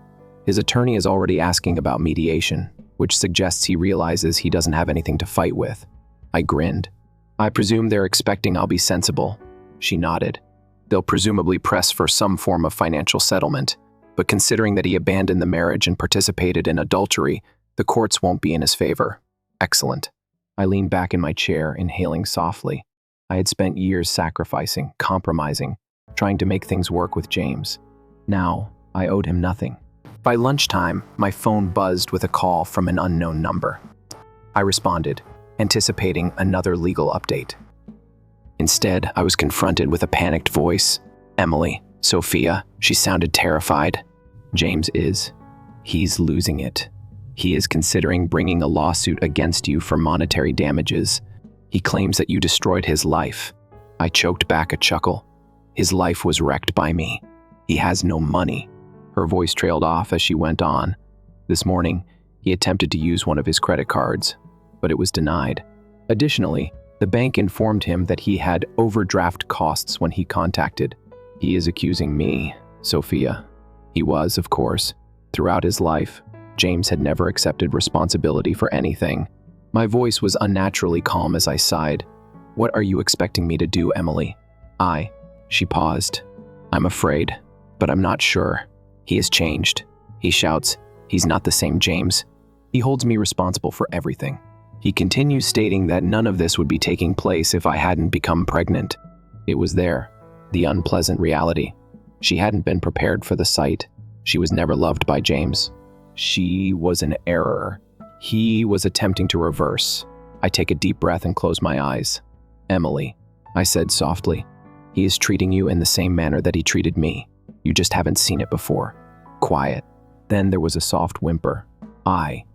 His attorney is already asking about mediation, which suggests he realizes he doesn't have anything to fight with. I grinned. I presume they're expecting I'll be sensible. She nodded. They'll presumably press for some form of financial settlement, but considering that he abandoned the marriage and participated in adultery, the courts won't be in his favor. Excellent. I leaned back in my chair, inhaling softly. I had spent years sacrificing, compromising, trying to make things work with James. Now, I owed him nothing. By lunchtime, my phone buzzed with a call from an unknown number. I responded, anticipating another legal update. Instead, I was confronted with a panicked voice. Emily, Sophia, she sounded terrified. James is. He's losing it. He is considering bringing a lawsuit against you for monetary damages. He claims that you destroyed his life. I choked back a chuckle. His life was wrecked by me. He has no money. Her voice trailed off as she went on. This morning, he attempted to use one of his credit cards, but it was denied. Additionally, the bank informed him that he had overdraft costs when he contacted. He is accusing me, Sophia. He was, of course. Throughout his life, James had never accepted responsibility for anything. My voice was unnaturally calm as I sighed. What are you expecting me to do, Emily? She paused. I'm afraid, but I'm not sure. He has changed. He shouts, he's not the same James. He holds me responsible for everything. He continues stating that none of this would be taking place if I hadn't become pregnant. It was there, the unpleasant reality. She hadn't been prepared for the sight. She was never loved by James. She was an error. He was attempting to reverse. I take a deep breath and close my eyes. Emily, I said softly, he is treating you in the same manner that he treated me. You just haven't seen it before. Quiet. Then there was a soft whimper. I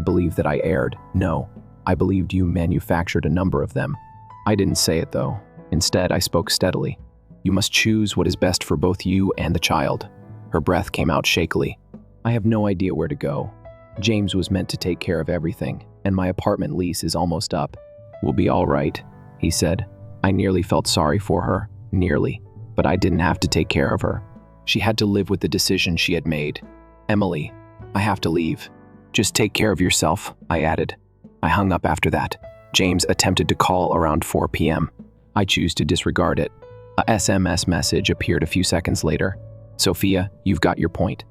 believe that I erred. No, I believed you manufactured a number of them. I didn't say it though. Instead, I spoke steadily. You must choose what is best for both you and the child. Her breath came out shakily. I have no idea where to go. James was meant to take care of everything, and my apartment lease is almost up. We'll be all right, he said. I nearly felt sorry for her. Nearly. But I didn't have to take care of her. She had to live with the decision she had made. Emily, I have to leave. Just take care of yourself, I added. I hung up after that. James attempted to call around 4 p.m. I choose to disregard it. A SMS message appeared a few seconds later. Sophia, you've got your point.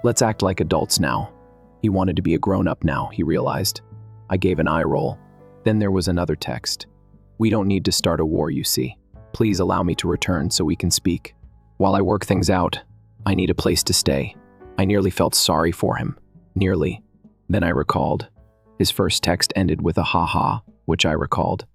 Let's act like adults now. He wanted to be a grown-up now, he realized. I gave an eye roll. Then there was another text. We don't need to start a war, you see. Please allow me to return so we can speak. While I work things out, I need a place to stay. I nearly felt sorry for him. Nearly. Then I recalled. His first text ended with a ha-ha, which I recalled.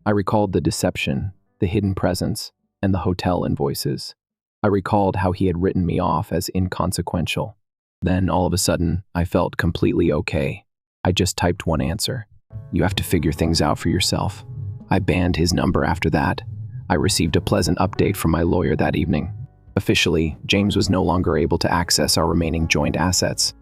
I recalled the deception, the hidden presence, and the hotel invoices. I recalled how he had written me off as inconsequential. Then, all of a sudden, I felt completely okay. I just typed one answer. You have to figure things out for yourself. I banned his number after that. I received a pleasant update from my lawyer that evening. Officially, James was no longer able to access our remaining joint assets.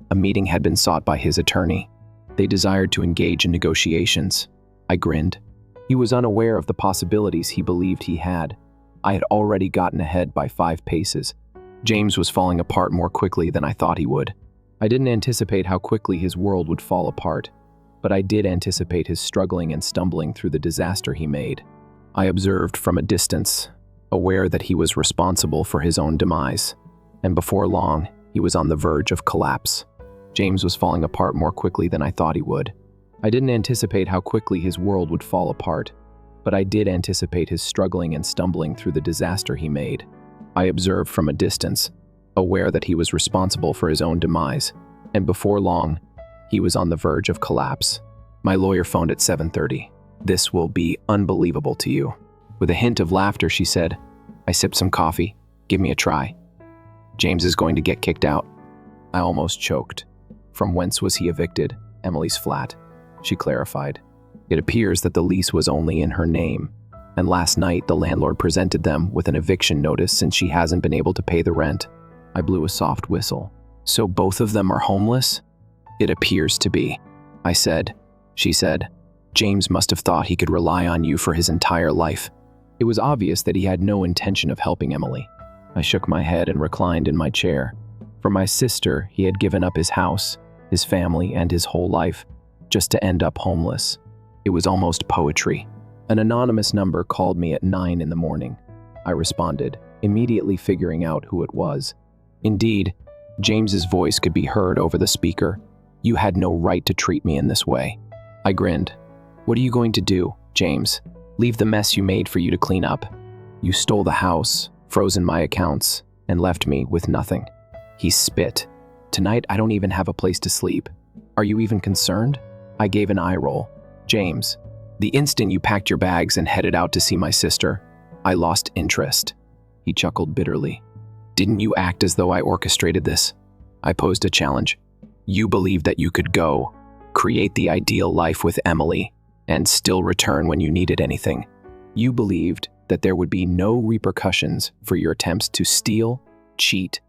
A meeting had been sought by his attorney. They desired to engage in negotiations. I grinned. He was unaware of the possibilities he believed he had. I had already gotten ahead by 5 paces. James was falling apart more quickly than I thought he would. I didn't anticipate how quickly his world would fall apart, but I did anticipate his struggling and stumbling through the disaster he made. I observed from a distance, aware that he was responsible for his own demise, and before long, he was on the verge of collapse. James was falling apart more quickly than I thought he would. I didn't anticipate how quickly his world would fall apart, but I did anticipate his struggling and stumbling through the disaster he made. I observed from a distance, aware that he was responsible for his own demise, and before long, he was on the verge of collapse. My lawyer phoned at 7:30. This will be unbelievable to you. With a hint of laughter, she said, I sipped some coffee. Give me a try. James is going to get kicked out. I almost choked. From whence was he evicted? Emily's flat. She clarified. It appears that the lease was only in her name, and last night the landlord presented them with an eviction notice since she hasn't been able to pay the rent. I blew a soft whistle. So both of them are homeless? It appears to be, I said. She said, James must have thought he could rely on you for his entire life. It was obvious that he had no intention of helping Emily. I shook my head and reclined in my chair. For my sister, he had given up his house, his family, and his whole life, just to end up homeless. It was almost poetry. An anonymous number called me at 9 in the morning. I responded, immediately figuring out who it was. Indeed, James's voice could be heard over the speaker. "You had no right to treat me in this way." I grinned. "What are you going to do, James? Leave the mess you made for you to clean up? You stole the house, frozen my accounts, and left me with nothing." He spit. "Tonight I don't even have a place to sleep. Are you even concerned?" I gave an eye roll. "James, the instant you packed your bags and headed out to see my sister, I lost interest." He chuckled bitterly. "Didn't you act as though I orchestrated this?" I posed a challenge. "You believed that you could go, create the ideal life with Emily, and still return when you needed anything. You believed that there would be no repercussions for your attempts to steal, cheat,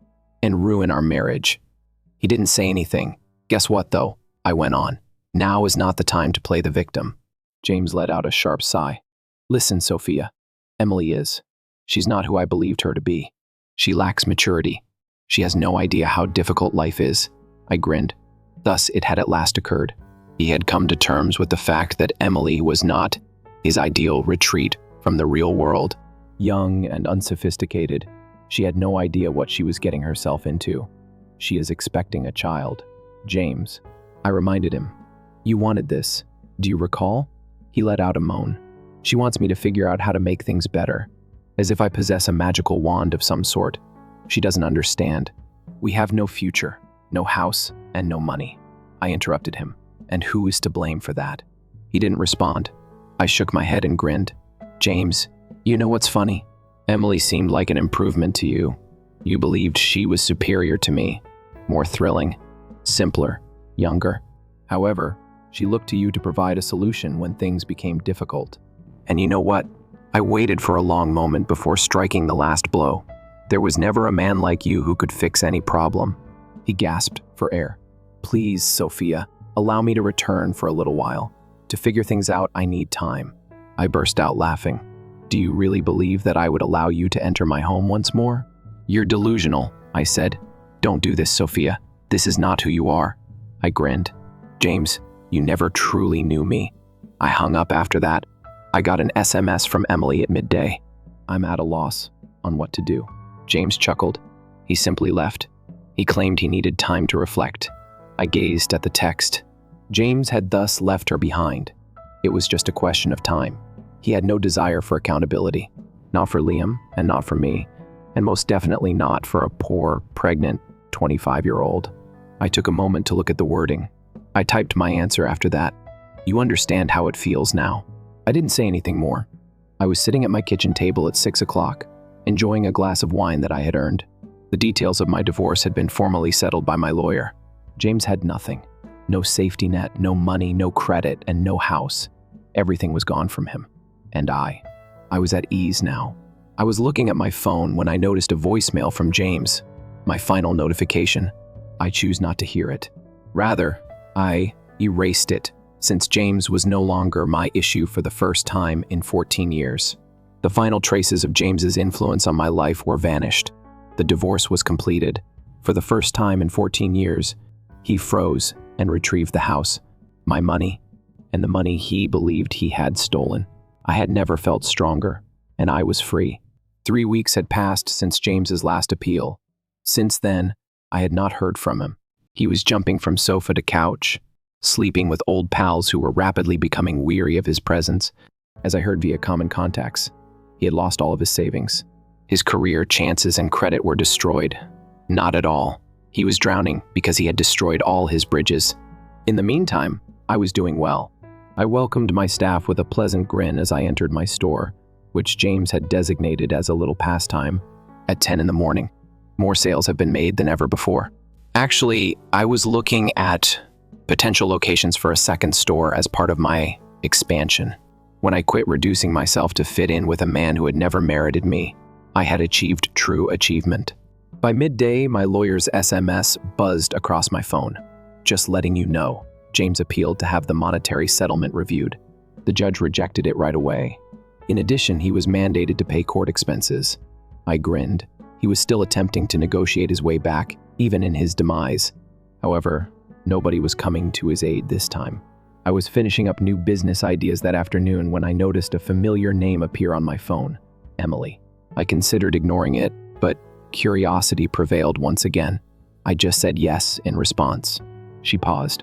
and ruin our marriage." He didn't say anything. "Guess what, though?" I went on. "Now is not the time to play the victim." James let out a sharp sigh. "Listen, Sophia. Emily is. She's not who I believed her to be. She lacks maturity. She has no idea how difficult life is." I grinned. Thus, it had at last occurred. He had come to terms with the fact that Emily was not his ideal retreat from the real world. Young and unsophisticated, she had no idea what she was getting herself into. She is expecting a child. "James," I reminded him, "you wanted this. Do you recall?" He let out a moan. "She wants me to figure out how to make things better, as if I possess a magical wand of some sort. She doesn't understand. We have no future, no house, and no money." I interrupted him. "And who is to blame for that?" He didn't respond. I shook my head and grinned. "James, you know what's funny? Emily seemed like an improvement to you. You believed she was superior to me, more thrilling, simpler, younger. However, she looked to you to provide a solution when things became difficult. And you know what? I waited for a long moment before striking the last blow. There was never a man like you who could fix any problem." He gasped for air. "Please, Sophia, allow me to return for a little while. To figure things out, I need time." I burst out laughing. "Do you really believe that I would allow you to enter my home once more?" "You're delusional," I said. "Don't do this, Sophia. This is not who you are." I grinned. "James, you never truly knew me." I hung up after that. I got an SMS from Emily at midday. "I'm at a loss on what to do." James chuckled. He simply left. He claimed he needed time to reflect. I gazed at the text. James had thus left her behind. It was just a question of time. He had no desire for accountability. Not for Liam, and not for me, and most definitely not for a poor, pregnant 25-year-old. I took a moment to look at the wording. I typed my answer after that. "You understand how it feels now." I didn't say anything more. I was sitting at my kitchen table at 6 o'clock, enjoying a glass of wine that I had earned. The details of my divorce had been formally settled by my lawyer. James had nothing. No safety net, no money, no credit, and no house. Everything was gone from him. And I was at ease now. I was looking at my phone when I noticed a voicemail from James. My final notification. I choose not to hear it. Rather, I erased it, since James was no longer my issue for the first time in 14 years. The final traces of James's influence on my life were vanished. The divorce was completed. For the first time in 14 years, he froze and retrieved the house, my money, and the money he believed he had stolen. I had never felt stronger, and I was free. 3 weeks had passed since James's last appeal. Since then, I had not heard from him. He was jumping from sofa to couch, sleeping with old pals who were rapidly becoming weary of his presence. As I heard via common contacts, he had lost all of his savings. His career, chances, and credit were destroyed. Not at all. He was drowning because he had destroyed all his bridges. In the meantime, I was doing well. I welcomed my staff with a pleasant grin as I entered my store, which James had designated as a little pastime, at 10 in the morning. More sales have been made than ever before. Actually, I was looking at potential locations for a second store as part of my expansion. When I quit reducing myself to fit in with a man who had never merited me, I had achieved true achievement. By midday, my lawyer's SMS buzzed across my phone. "Just letting you know, James appealed to have the monetary settlement reviewed. The judge rejected it right away. In addition, he was mandated to pay court expenses." I grinned. He was still attempting to negotiate his way back. even in his demise. However, nobody was coming to his aid this time. I was finishing up new business ideas that afternoon when I noticed a familiar name appear on my phone, Emily. I considered ignoring it, but curiosity prevailed once again. I just said yes in response. She paused.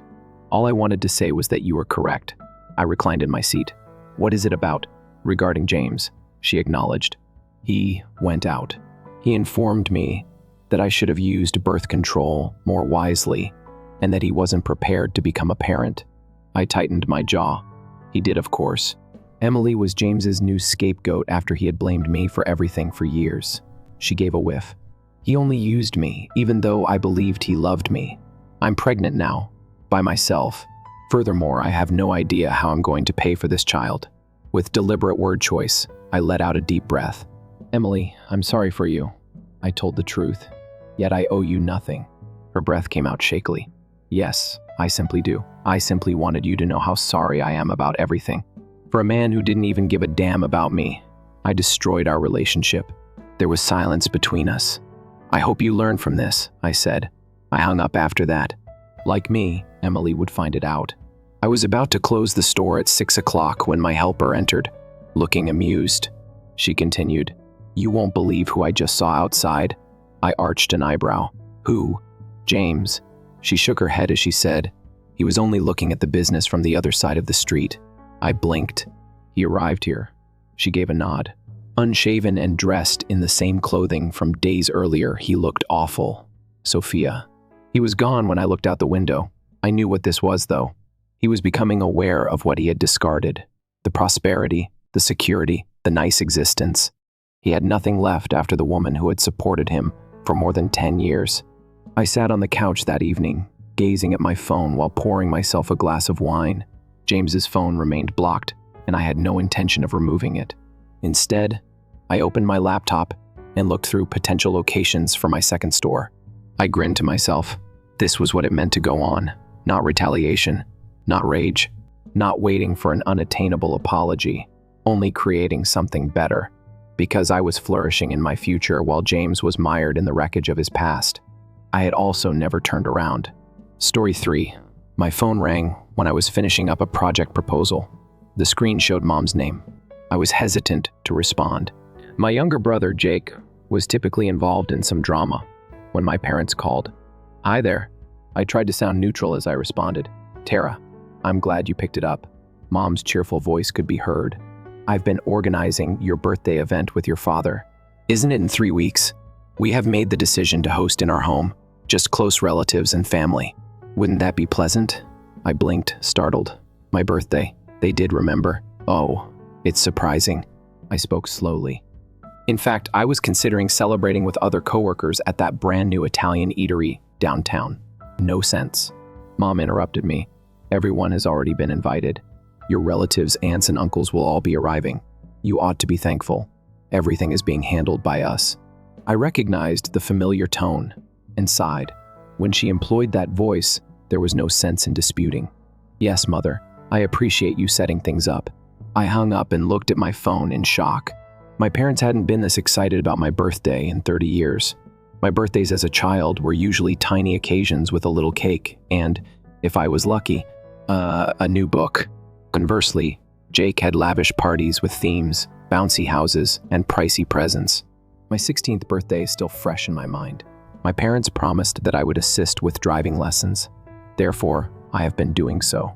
All I wanted to say was that you were correct. I reclined in my seat. What is it about? Regarding James, she acknowledged. He went out. He informed me that I should have used birth control more wisely and that he wasn't prepared to become a parent. I tightened my jaw. He did, of course. Emily was James's new scapegoat after he had blamed me for everything for years. She gave a whiff. He only used me, even though I believed he loved me. I'm pregnant now, by myself. Furthermore, I have no idea how I'm going to pay for this child. With deliberate word choice, I let out a deep breath. Emily, I'm sorry for you. I told the truth. Yet I owe you nothing. Her breath came out shakily. Yes, I simply do. I simply wanted you to know how sorry I am about everything. For a man who didn't even give a damn about me, I destroyed our relationship. There was silence between us. I hope you learn from this, I said. I hung up after that. Like me, Emily would find it out. I was about to close the store at 6 o'clock when my helper entered, looking amused. She continued, You won't believe who I just saw outside. I arched an eyebrow. Who? James. She shook her head as she said, He was only looking at the business from the other side of the street. I blinked. He arrived here. She gave a nod. Unshaven and dressed in the same clothing from days earlier, he looked awful. Sophia. He was gone when I looked out the window. I knew what this was, though. He was becoming aware of what he had discarded. The prosperity, the security, the nice existence. He had nothing left after the woman who had supported him for more than 10 years. I sat on the couch that evening, gazing at my phone while pouring myself a glass of wine. James's phone remained blocked, and I had no intention of removing it. Instead, I opened my laptop and looked through potential locations for my second store. I grinned to myself. This was what it meant to go on. Not retaliation, not rage, not waiting for an unattainable apology, only creating something better. Because I was flourishing in my future while James was mired in the wreckage of his past. I had also never turned around. Story 3. My phone rang when I was finishing up a project proposal. The screen showed Mom's name. I was hesitant to respond. My younger brother, Jake, was typically involved in some drama when my parents called. Hi there. I tried to sound neutral as I responded. Tara, I'm glad you picked it up. Mom's cheerful voice could be heard. I've been organizing your birthday event with your father. Isn't it in 3 weeks? We have made the decision to host in our home, just close relatives and family. Wouldn't that be pleasant? I blinked, startled. My birthday. They did remember. Oh, it's surprising. I spoke slowly. In fact, I was considering celebrating with other coworkers at that brand new Italian eatery downtown. No sense. Mom interrupted me. Everyone has already been invited. Your relatives, aunts, and uncles will all be arriving. You ought to be thankful. Everything is being handled by us. I recognized the familiar tone and sighed. When she employed that voice, there was no sense in disputing. Yes, Mother, I appreciate you setting things up. I hung up and looked at my phone in shock. My parents hadn't been this excited about my birthday in 30 years. My birthdays as a child were usually tiny occasions with a little cake and, if I was lucky, a new book. Conversely, Jake had lavish parties with themes, bouncy houses, and pricey presents. My 16th birthday is still fresh in my mind. My parents promised that I would assist with driving lessons. Therefore, I have been doing so.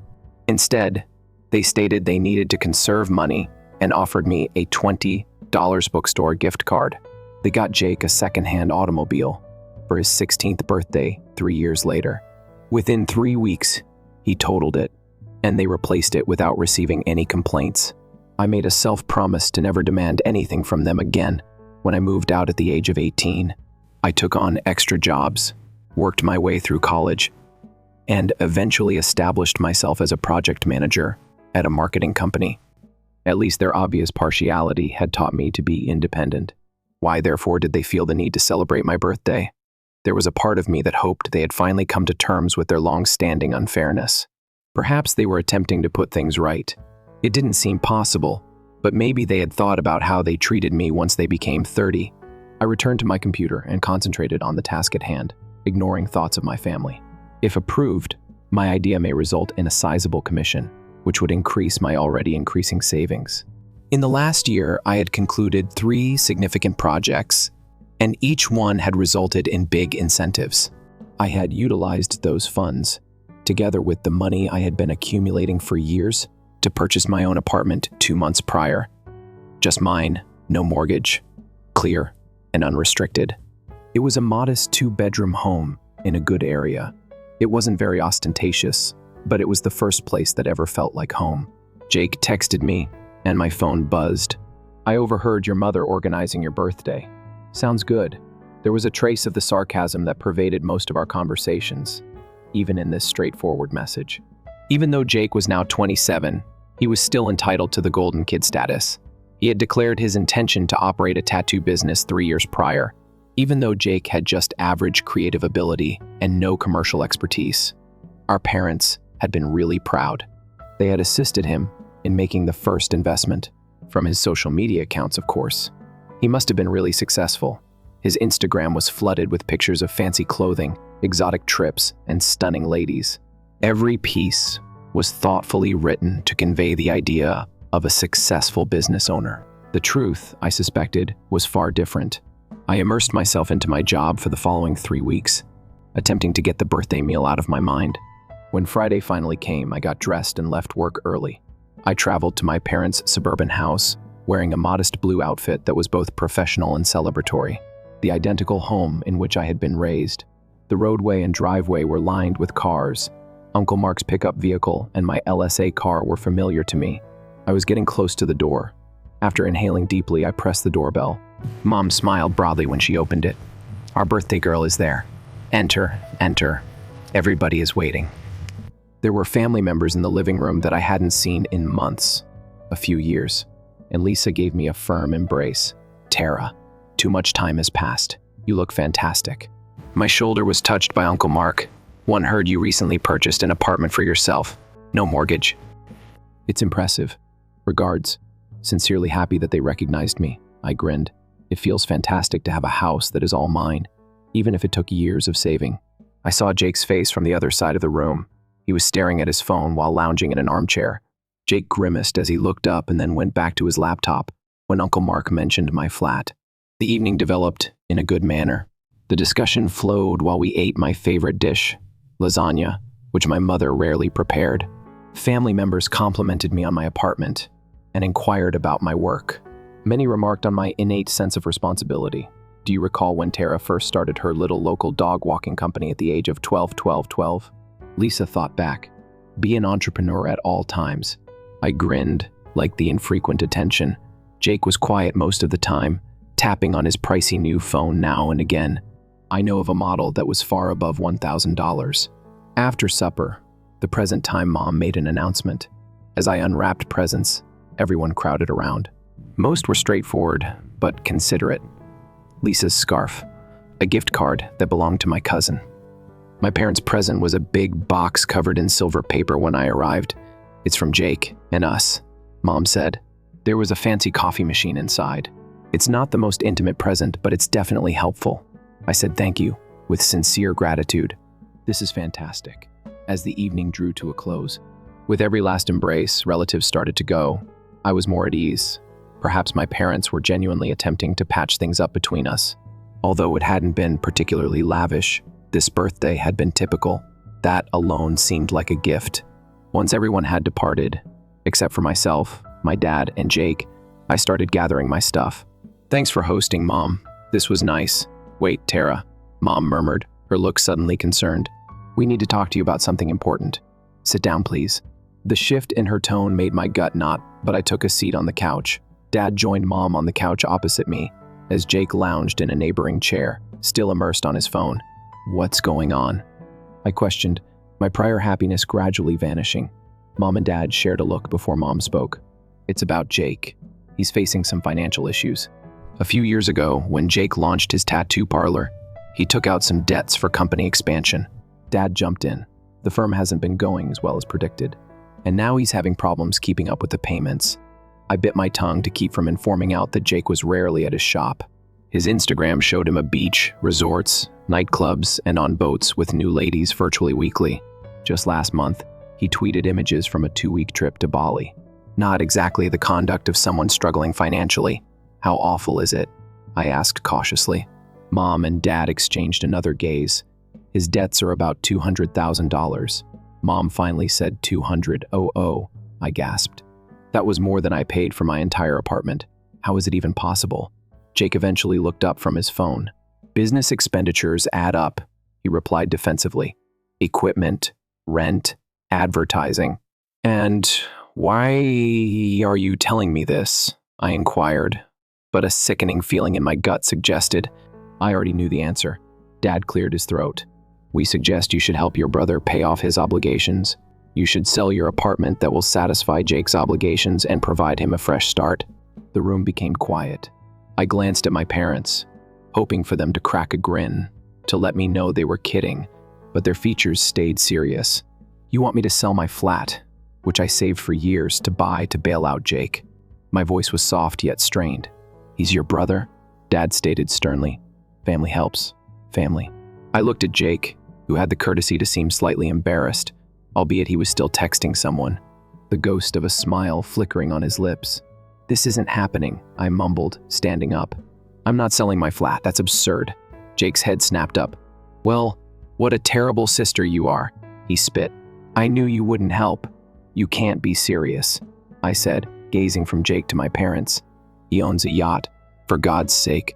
Instead, they stated they needed to conserve money and offered me a $20 bookstore gift card. They got Jake a secondhand automobile for his 16th birthday 3 years later. Within 3 weeks, he totaled it, and they replaced it without receiving any complaints. I made a self-promise to never demand anything from them again. When I moved out at the age of 18, I took on extra jobs, worked my way through college, and eventually established myself as a project manager at a marketing company. At least their obvious partiality had taught me to be independent. Why, therefore, did they feel the need to celebrate my birthday? There was a part of me that hoped they had finally come to terms with their long-standing unfairness. Perhaps they were attempting to put things right. It didn't seem possible, but maybe they had thought about how they treated me once they became 30. I returned to my computer and concentrated on the task at hand. ignoring thoughts of my family. If approved, my idea may result in a sizable commission, which would increase my already increasing savings. In the last year, I had concluded 3 significant projects, and each one had resulted in big incentives. I had utilized those funds, together with the money I had been accumulating for years, to purchase my own apartment 2 months prior. Just mine, no mortgage, clear and unrestricted. It was a modest 2-bedroom home in a good area. It wasn't very ostentatious, but it was the first place that ever felt like home. Jake texted me, and my phone buzzed. "I overheard your mother organizing your birthday. Sounds good." There was a trace of the sarcasm that pervaded most of our conversations, even in this straightforward message. Even though Jake was now 27, he was still entitled to the golden kid status. He had declared his intention to operate a tattoo business 3 years prior, even though Jake had just average creative ability and no commercial expertise. Our parents had been really proud. They had assisted him in making the first investment, from his social media accounts, of course. He must have been really successful. His Instagram was flooded with pictures of fancy clothing, exotic trips, and stunning ladies. Every piece was thoughtfully written to convey the idea of a successful business owner. The truth, I suspected, was far different. I immersed myself into my job for the following 3 weeks, attempting to get the birthday meal out of my mind. When Friday finally came, I got dressed and left work early. I traveled to my parents' suburban house, wearing a modest blue outfit that was both professional and celebratory, the identical home in which I had been raised. The roadway and driveway were lined with cars. Uncle Mark's pickup vehicle and my LSA car were familiar to me. I was getting close to the door. After inhaling deeply, I pressed the doorbell. Mom smiled broadly when she opened it. "Our birthday girl is there. Enter, enter. Everybody is waiting." There were family members in the living room that I hadn't seen in months, a few years, and Lisa gave me a firm embrace. "Tara, too much time has passed. You look fantastic." My shoulder was touched by Uncle Mark. "One heard you recently purchased an apartment for yourself. No mortgage." "It's impressive. Regards." Sincerely happy that they recognized me, I grinned. It feels fantastic to have a house that is all mine, even if it took years of saving. I saw Jake's face from the other side of the room. He was staring at his phone while lounging in an armchair. Jake grimaced as he looked up and then went back to his laptop when Uncle Mark mentioned my flat. The evening developed in a good manner. The discussion flowed while we ate my favorite dish, lasagna, which my mother rarely prepared. Family members complimented me on my apartment and inquired about my work. Many remarked on my innate sense of responsibility. "Do you recall when Tara first started her little local dog walking company at the age of 12? Lisa thought back. "Be an entrepreneur at all times." I grinned, like the infrequent attention. Jake was quiet most of the time, tapping on his pricey new phone now and again. I know of a model that was far above $1,000. After supper, the present-time mom made an announcement. As I unwrapped presents, everyone crowded around. Most were straightforward, but considerate. Lisa's scarf, a gift card that belonged to my cousin. My parents' present was a big box covered in silver paper when I arrived. "It's from Jake and us," Mom said. There was a fancy coffee machine inside. "It's not the most intimate present, but it's definitely helpful." I said thank you, with sincere gratitude. "This is fantastic." As the evening drew to a close, with every last embrace, relatives started to go. I was more at ease. Perhaps my parents were genuinely attempting to patch things up between us. Although it hadn't been particularly lavish, this birthday had been typical. That alone seemed like a gift. Once everyone had departed, except for myself, my dad, and Jake, I started gathering my stuff. "Thanks for hosting, Mom. This was nice." "Wait, Tara," Mom murmured, her look suddenly concerned. "We need to talk to you about something important. Sit down, please." The shift in her tone made my gut knot, but I took a seat on the couch. Dad joined Mom on the couch opposite me, as Jake lounged in a neighboring chair, still immersed on his phone. "What's going on?" I questioned, my prior happiness gradually vanishing. Mom and Dad shared a look before Mom spoke. "It's about Jake. He's facing some financial issues. A few years ago, when Jake launched his tattoo parlor, he took out some debts for company expansion." Dad jumped in. "The firm hasn't been going as well as predicted, and now he's having problems keeping up with the payments." I bit my tongue to keep from informing out that Jake was rarely at his shop. His Instagram showed him a beach, resorts, nightclubs, and on boats with new ladies virtually weekly. Just last month, he tweeted images from a 2-week trip to Bali. Not exactly the conduct of someone struggling financially. How awful is it? I asked cautiously. Mom and Dad exchanged another gaze. His debts are about $200,000. Mom finally said 200,000. I gasped. That was more than I paid for my entire apartment. How is it even possible? Jake eventually looked up from his phone. Business expenditures add up, he replied defensively. Equipment, rent, advertising. And why are you telling me this? I inquired, but a sickening feeling in my gut suggested. I already knew the answer. Dad cleared his throat. We suggest you should help your brother pay off his obligations. You should sell your apartment that will satisfy Jake's obligations and provide him a fresh start. The room became quiet. I glanced at my parents, hoping for them to crack a grin, to let me know they were kidding, but their features stayed serious. You want me to sell my flat, which I saved for years to bail out Jake? My voice was soft yet strained. He's your brother? Dad stated sternly. Family helps. Family. I looked at Jake, who had the courtesy to seem slightly embarrassed, albeit he was still texting someone, the ghost of a smile flickering on his lips. This isn't happening, I mumbled, standing up. I'm not selling my flat, that's absurd. Jake's head snapped up. Well, what a terrible sister you are, he spit. I knew you wouldn't help. You can't be serious, I said, gazing from Jake to my parents. He owns a yacht, for God's sake.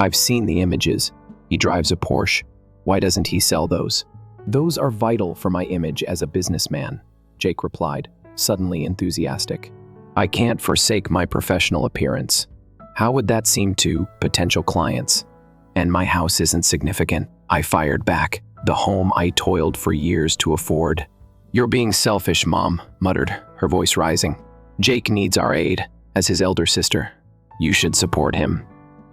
I've seen the images. He drives a Porsche. Why doesn't he sell those? Those are vital for my image as a businessman, Jake replied, suddenly enthusiastic. I can't forsake my professional appearance. How would that seem to potential clients? And my house isn't significant, I fired back, the home I toiled for years to afford. You're being selfish, Mom, muttered, her voice rising. Jake needs our aid, as his elder sister. You should support him.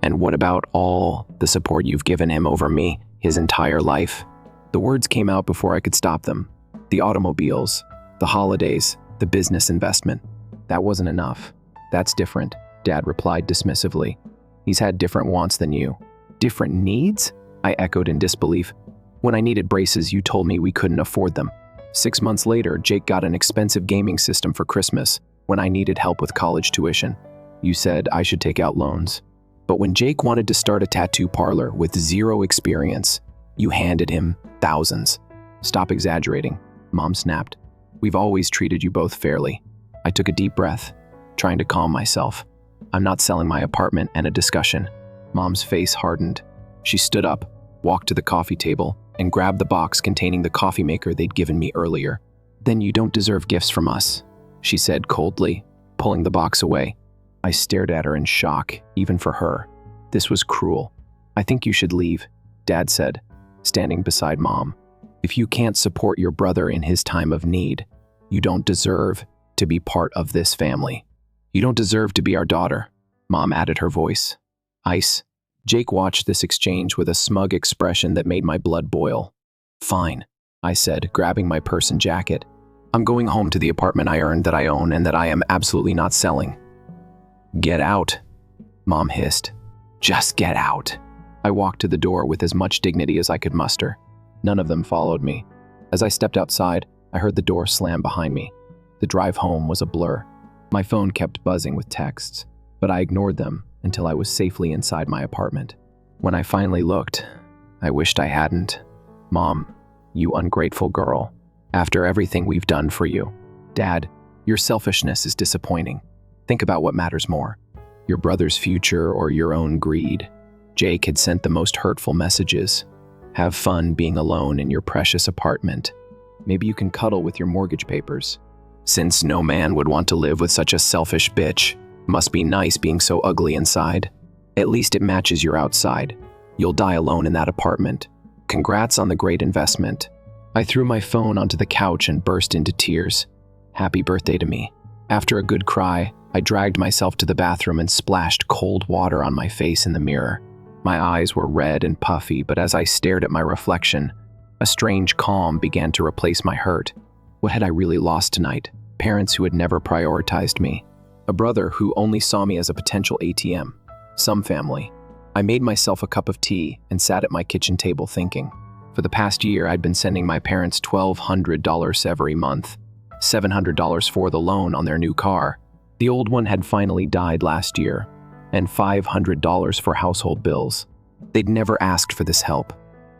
And what about all the support you've given him over me his entire life? The words came out before I could stop them. The automobiles, the holidays, the business investment. That wasn't enough. That's different, Dad replied dismissively. He's had different wants than you. Different needs? I echoed in disbelief. When I needed braces, you told me we couldn't afford them. 6 months later, Jake got an expensive gaming system for Christmas when I needed help with college tuition. You said I should take out loans. But when Jake wanted to start a tattoo parlor with 0 experience, you handed him thousands. Stop exaggerating, Mom snapped. We've always treated you both fairly. I took a deep breath, trying to calm myself. I'm not selling my apartment and a discussion. Mom's face hardened. She stood up, walked to the coffee table, and grabbed the box containing the coffee maker they'd given me earlier. Then you don't deserve gifts from us, she said coldly, pulling the box away. I stared at her in shock, even for her. This was cruel. I think you should leave, Dad said, standing beside Mom. If you can't support your brother in his time of need, you don't deserve to be part of this family. You don't deserve to be our daughter, Mom added her voice. Ice. Jake watched this exchange with a smug expression that made my blood boil. Fine, I said, grabbing my purse and jacket. I'm going home to the apartment I earned that I own and that I am absolutely not selling. Get out, Mom hissed. Just get out. I walked to the door with as much dignity as I could muster. None of them followed me. As I stepped outside, I heard the door slam behind me. The drive home was a blur. My phone kept buzzing with texts, but I ignored them until I was safely inside my apartment. When I finally looked, I wished I hadn't. Mom, you ungrateful girl. After everything we've done for you. Dad, your selfishness is disappointing. Think about what matters more. Your brother's future or your own greed. Jake had sent the most hurtful messages. Have fun being alone in your precious apartment. Maybe you can cuddle with your mortgage papers. Since no man would want to live with such a selfish bitch, must be nice being so ugly inside. At least it matches your outside. You'll die alone in that apartment. Congrats on the great investment. I threw my phone onto the couch and burst into tears. Happy birthday to me. After a good cry, I dragged myself to the bathroom and splashed cold water on my face in the mirror. My eyes were red and puffy, but as I stared at my reflection, a strange calm began to replace my hurt. What had I really lost tonight? Parents who had never prioritized me. A brother who only saw me as a potential ATM. Some family. I made myself a cup of tea and sat at my kitchen table thinking. For the past year, I'd been sending my parents $1,200 every month, $700 for the loan on their new car. The old one had finally died last year, and $500 for household bills. They'd never asked for this help.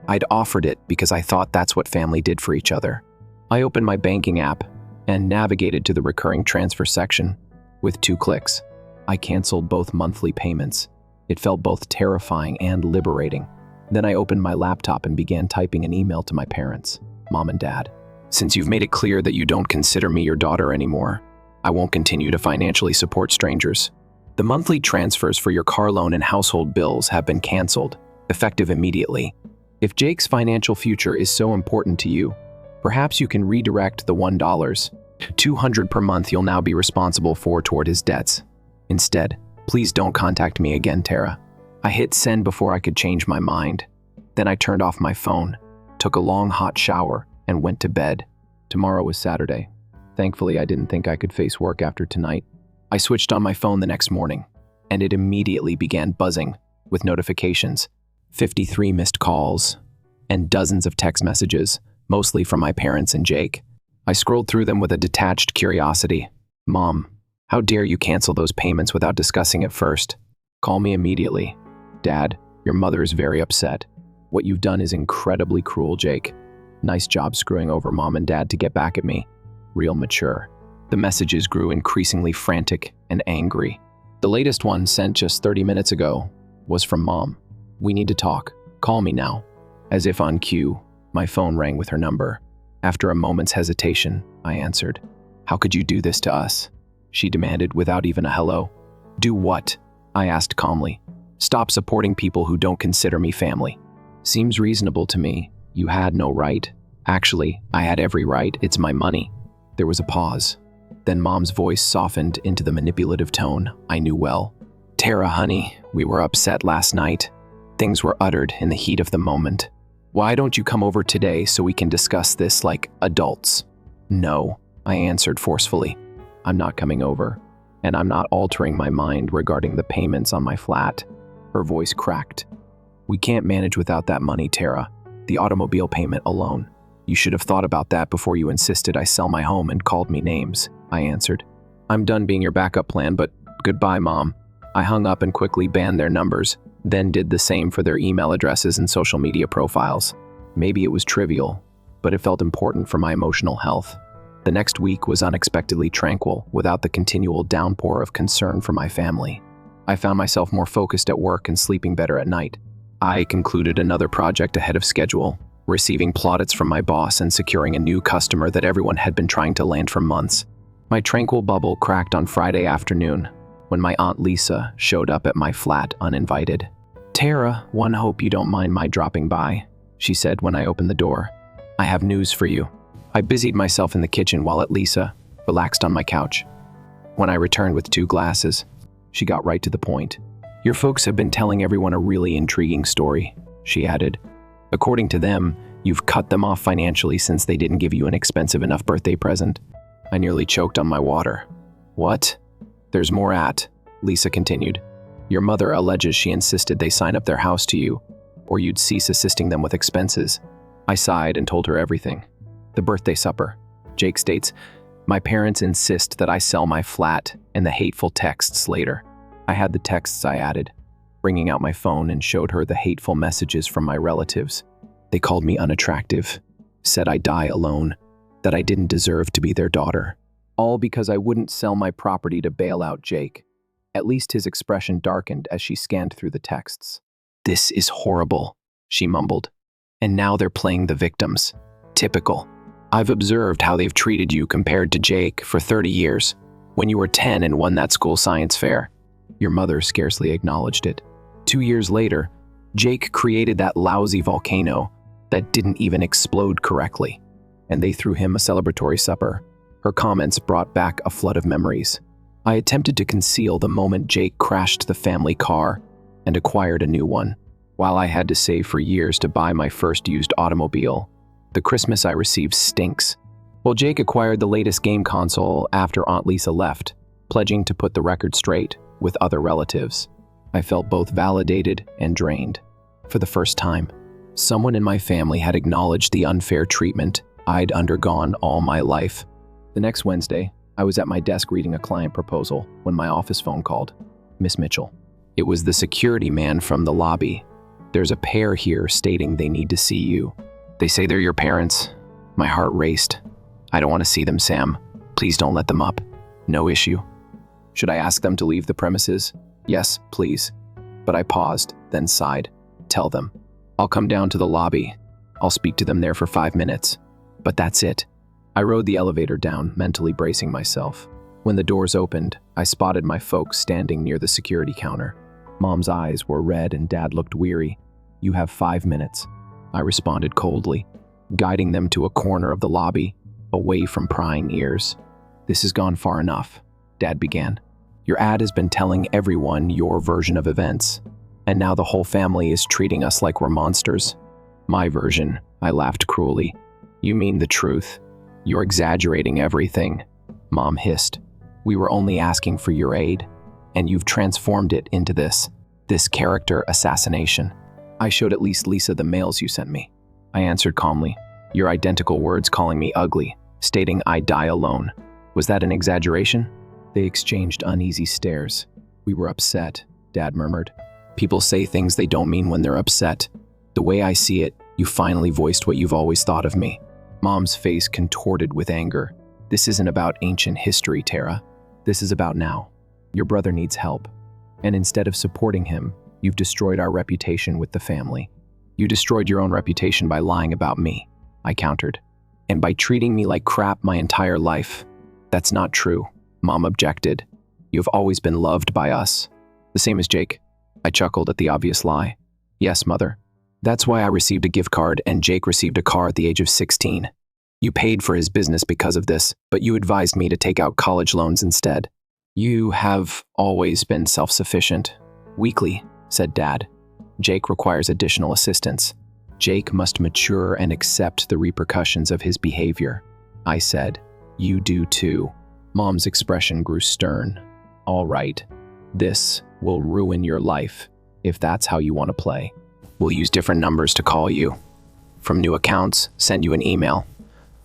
I'd offered it because I thought that's what family did for each other. I opened my banking app and navigated to the recurring transfer section. With 2 clicks, I canceled both monthly payments. It felt both terrifying and liberating. Then I opened my laptop and began typing an email to my parents, Mom and Dad. Since you've made it clear that you don't consider me your daughter anymore, I won't continue to financially support strangers. The monthly transfers for your car loan and household bills have been canceled, effective immediately. If Jake's financial future is so important to you, perhaps you can redirect the $200 per month you'll now be responsible for toward his debts. Instead, please don't contact me again, Tara. I hit send before I could change my mind. Then I turned off my phone, took a long hot shower, and went to bed. Tomorrow was Saturday. Thankfully, I didn't think I could face work after tonight. I switched on my phone the next morning, and it immediately began buzzing with notifications, 53 missed calls, and dozens of text messages, mostly from my parents and Jake. I scrolled through them with a detached curiosity. Mom, how dare you cancel those payments without discussing it first? Call me immediately. Dad, your mother is very upset. What you've done is incredibly cruel, Jake. Nice job screwing over Mom and Dad to get back at me. Real mature. The messages grew increasingly frantic and angry. The latest one, sent just 30 minutes ago, was from Mom. We need to talk. Call me now. As if on cue, my phone rang with her number. After a moment's hesitation, I answered. How could you do this to us? She demanded without even a hello. Do what? I asked calmly. Stop supporting people who don't consider me family. Seems reasonable to me. You had no right. Actually, I had every right. It's my money. There was a pause. Then Mom's voice softened into the manipulative tone I knew well. Tara, honey, we were upset last night. Things were uttered in the heat of the moment. Why don't you come over today so we can discuss this like adults? No, I answered forcefully. I'm not coming over, and I'm not altering my mind regarding the payments on my flat. Her voice cracked. We can't manage without that money, Tara. The automobile payment alone. You should have thought about that before you insisted I sell my home and called me names, I answered. I'm done being your backup plan, but goodbye, Mom. I hung up and quickly banned their numbers, then did the same for their email addresses and social media profiles. Maybe it was trivial, but it felt important for my emotional health. The next week was unexpectedly tranquil without the continual downpour of concern for my family. I found myself more focused at work and sleeping better at night. I concluded another project ahead of schedule, receiving plaudits from my boss and securing a new customer that everyone had been trying to land for months. My tranquil bubble cracked on Friday afternoon when my Aunt Lisa showed up at my flat uninvited. Tara, one hope you don't mind my dropping by, she said when I opened the door. I have news for you. I busied myself in the kitchen while Aunt Lisa relaxed on my couch. When I returned with 2 glasses, she got right to the point. Your folks have been telling everyone a really intriguing story, she added. According to them, you've cut them off financially since they didn't give you an expensive enough birthday present. I nearly choked on my water. What? There's more at, Lisa continued. Your mother alleges she insisted they sign up their house to you, or you'd cease assisting them with expenses. I sighed and told her everything. The birthday supper. Jake states, my parents insist that I sell my flat, and the hateful texts later. I had the texts, I added, bringing out my phone and showed her the hateful messages from my relatives. They called me unattractive, said I die alone, that I didn't deserve to be their daughter. All because I wouldn't sell my property to bail out Jake. At least his expression darkened as she scanned through the texts. This is horrible, she mumbled. And now they're playing the victims. Typical. I've observed how they've treated you compared to Jake for 30 years, when you were 10 and won that school science fair. Your mother scarcely acknowledged it. 2 years later, Jake created that lousy volcano that didn't even explode correctly, and they threw him a celebratory supper. Her comments brought back a flood of memories. I attempted to conceal the moment Jake crashed the family car and acquired a new one, while I had to save for years to buy my first used automobile. The Christmas I received stinks. Well, Jake acquired the latest game console after Aunt Lisa left, pledging to put the record straight with other relatives. I felt both validated and drained. For the first time, someone in my family had acknowledged the unfair treatment I'd undergone all my life. The next Wednesday, I was at my desk reading a client proposal when my office phone called. Miss Mitchell. It was the security man from the lobby. There's a pair here stating they need to see you. They say they're your parents. My heart raced. I don't want to see them, Sam. Please don't let them up. No issue. Should I ask them to leave the premises? Yes, please. But I paused, then sighed. Tell them. I'll come down to the lobby. I'll speak to them there for 5 minutes. But that's it. I rode the elevator down, mentally bracing myself. When the doors opened, I spotted my folks standing near the security counter. Mom's eyes were red and Dad looked weary. You have 5 minutes, I responded coldly, guiding them to a corner of the lobby, away from prying ears. This has gone far enough, Dad began. Your ad has been telling everyone your version of events, and now the whole family is treating us like we're monsters. My version, I laughed cruelly. You mean the truth. You're exaggerating everything, Mom hissed. We were only asking for your aid, and you've transformed it into this character assassination. I showed at least Lisa the mails you sent me. I answered calmly, your identical words calling me ugly, stating I die alone. Was that an exaggeration? They exchanged uneasy stares. We were upset, Dad murmured. People say things they don't mean when they're upset. The way I see it, you finally voiced what you've always thought of me. Mom's face contorted with anger. This isn't about ancient history, Tara. This is about now. Your brother needs help. And instead of supporting him, you've destroyed our reputation with the family. You destroyed your own reputation by lying about me, I countered. And by treating me like crap my entire life. That's not true, Mom objected. You've always been loved by us. The same as Jake. I chuckled at the obvious lie. Yes, Mother. That's why I received a gift card and Jake received a car at the age of 16. You paid for his business because of this, but you advised me to take out college loans instead. You have always been self-sufficient. Weakly, said Dad. Jake requires additional assistance. Jake must mature and accept the repercussions of his behavior. I said, you do too. Mom's expression grew stern. All right, this will ruin your life, if that's how you want to play. We'll use different numbers to call you. From new accounts, send you an email.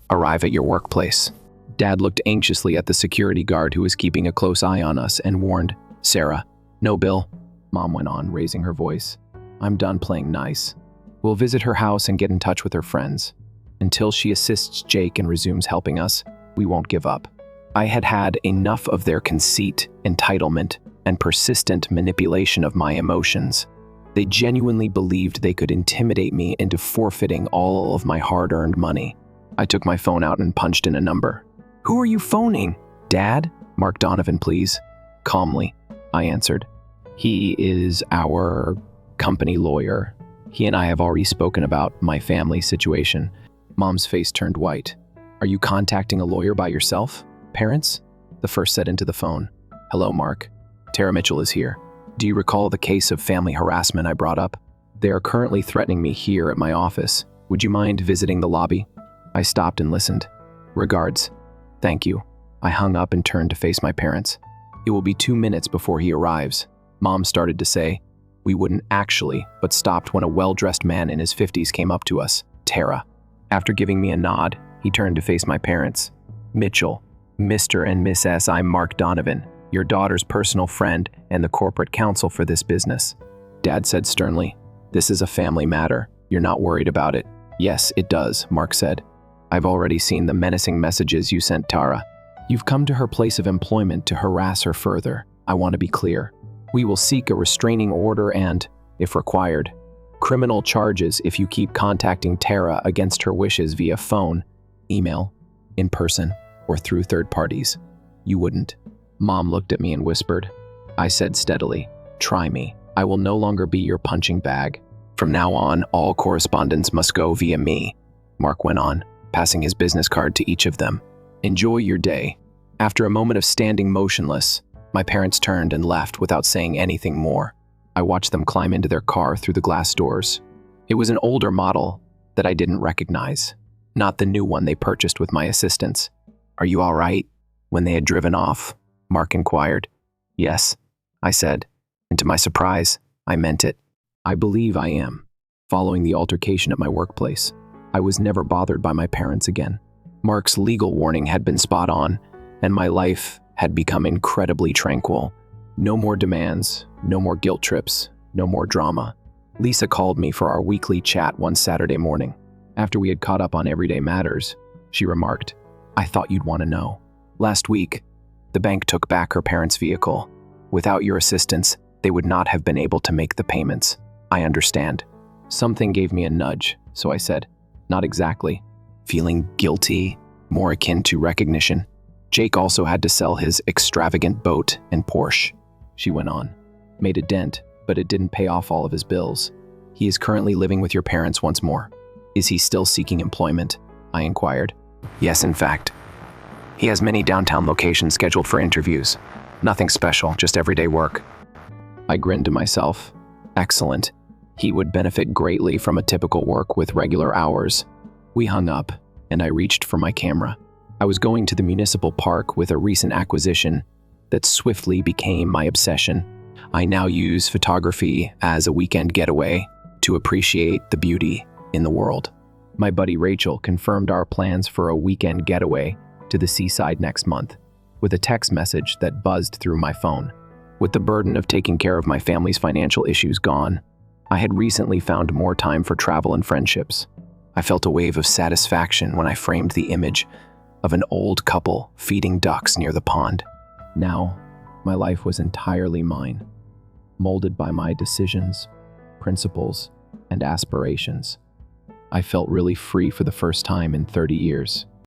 Arrive at your workplace. Dad looked anxiously at the security guard who was keeping a close eye on us and warned, Sarah, no Bill. Mom went on, raising her voice. I'm done playing nice. We'll visit her house and get in touch with her friends. Until she assists Jake and resumes helping us, we won't give up. I had had enough of their conceit, entitlement, and persistent manipulation of my emotions. They genuinely believed they could intimidate me into forfeiting all of my hard-earned money. I took my phone out and punched in a number. Who are you phoning? Dad? Mark Donovan, please. Calmly, I answered. He is our company lawyer. He and I have already spoken about my family situation. Mom's face turned white. Are you contacting a lawyer by yourself? Parents? The first said into the phone. Hello, Mark. Tara Mitchell is here. Do you recall the case of family harassment I brought up? They are currently threatening me here at my office. Would you mind visiting the lobby? I stopped and listened. Regards. Thank you. I hung up and turned to face my parents. It will be 2 minutes before he arrives. Mom started to say, we wouldn't actually, but stopped when a well-dressed man in his 50s came up to us, Tara. After giving me a nod, he turned to face my parents. Mitchell, Mr. and Miss S. I'm Mark Donovan, your daughter's personal friend and the corporate counsel for this business. Dad said sternly, this is a family matter. You're not worried about it. Yes, it does, Mark said. I've already seen the menacing messages you sent Tara. You've come to her place of employment to harass her further. I want to be clear. We will seek a restraining order and, if required, criminal charges if you keep contacting Tara against her wishes via phone, email, in person, or through third parties. You wouldn't. Mom looked at me and whispered. I said steadily, try me. I will no longer be your punching bag. From now on, all correspondence must go via me. Mark went on, passing his business card to each of them. Enjoy your day. After a moment of standing motionless, my parents turned and left without saying anything more. I watched them climb into their car through the glass doors. It was an older model that I didn't recognize, not the new one they purchased with my assistance. Are you all right? When they had driven off, Mark inquired. Yes, I said. And to my surprise, I meant it. I believe I am. Following the altercation at my workplace, I was never bothered by my parents again. Mark's legal warning had been spot on, and my life had become incredibly tranquil. No more demands, no more guilt trips, no more drama. Lisa called me for our weekly chat one Saturday morning. After we had caught up on everyday matters, she remarked, "I thought you'd want to know. Last week, the bank took back her parents' vehicle. Without your assistance, they would not have been able to make the payments. I understand." Something gave me a nudge, so I said, "Not exactly." Feeling guilty, more akin to recognition. "Jake also had to sell his extravagant boat and Porsche," she went on. "Made a dent, but it didn't pay off all of his bills. He is currently living with your parents once more. Is he still seeking employment?" I inquired. "Yes, in fact. He has many downtown locations scheduled for interviews. Nothing special, just everyday work." I grinned to myself. Excellent. He would benefit greatly from a typical work with regular hours. We hung up, and I reached for my camera. I was going to the municipal park with a recent acquisition that swiftly became my obsession. I now use photography as a weekend getaway to appreciate the beauty in the world. My buddy Rachel confirmed our plans for a weekend getaway to the seaside next month with a text message that buzzed through my phone. With the burden of taking care of my family's financial issues gone, I had recently found more time for travel and friendships. I felt a wave of satisfaction when I framed the image of an old couple feeding ducks near the pond. Now, my life was entirely mine, molded by my decisions, principles, and aspirations. I felt really free for the first time in 30 years.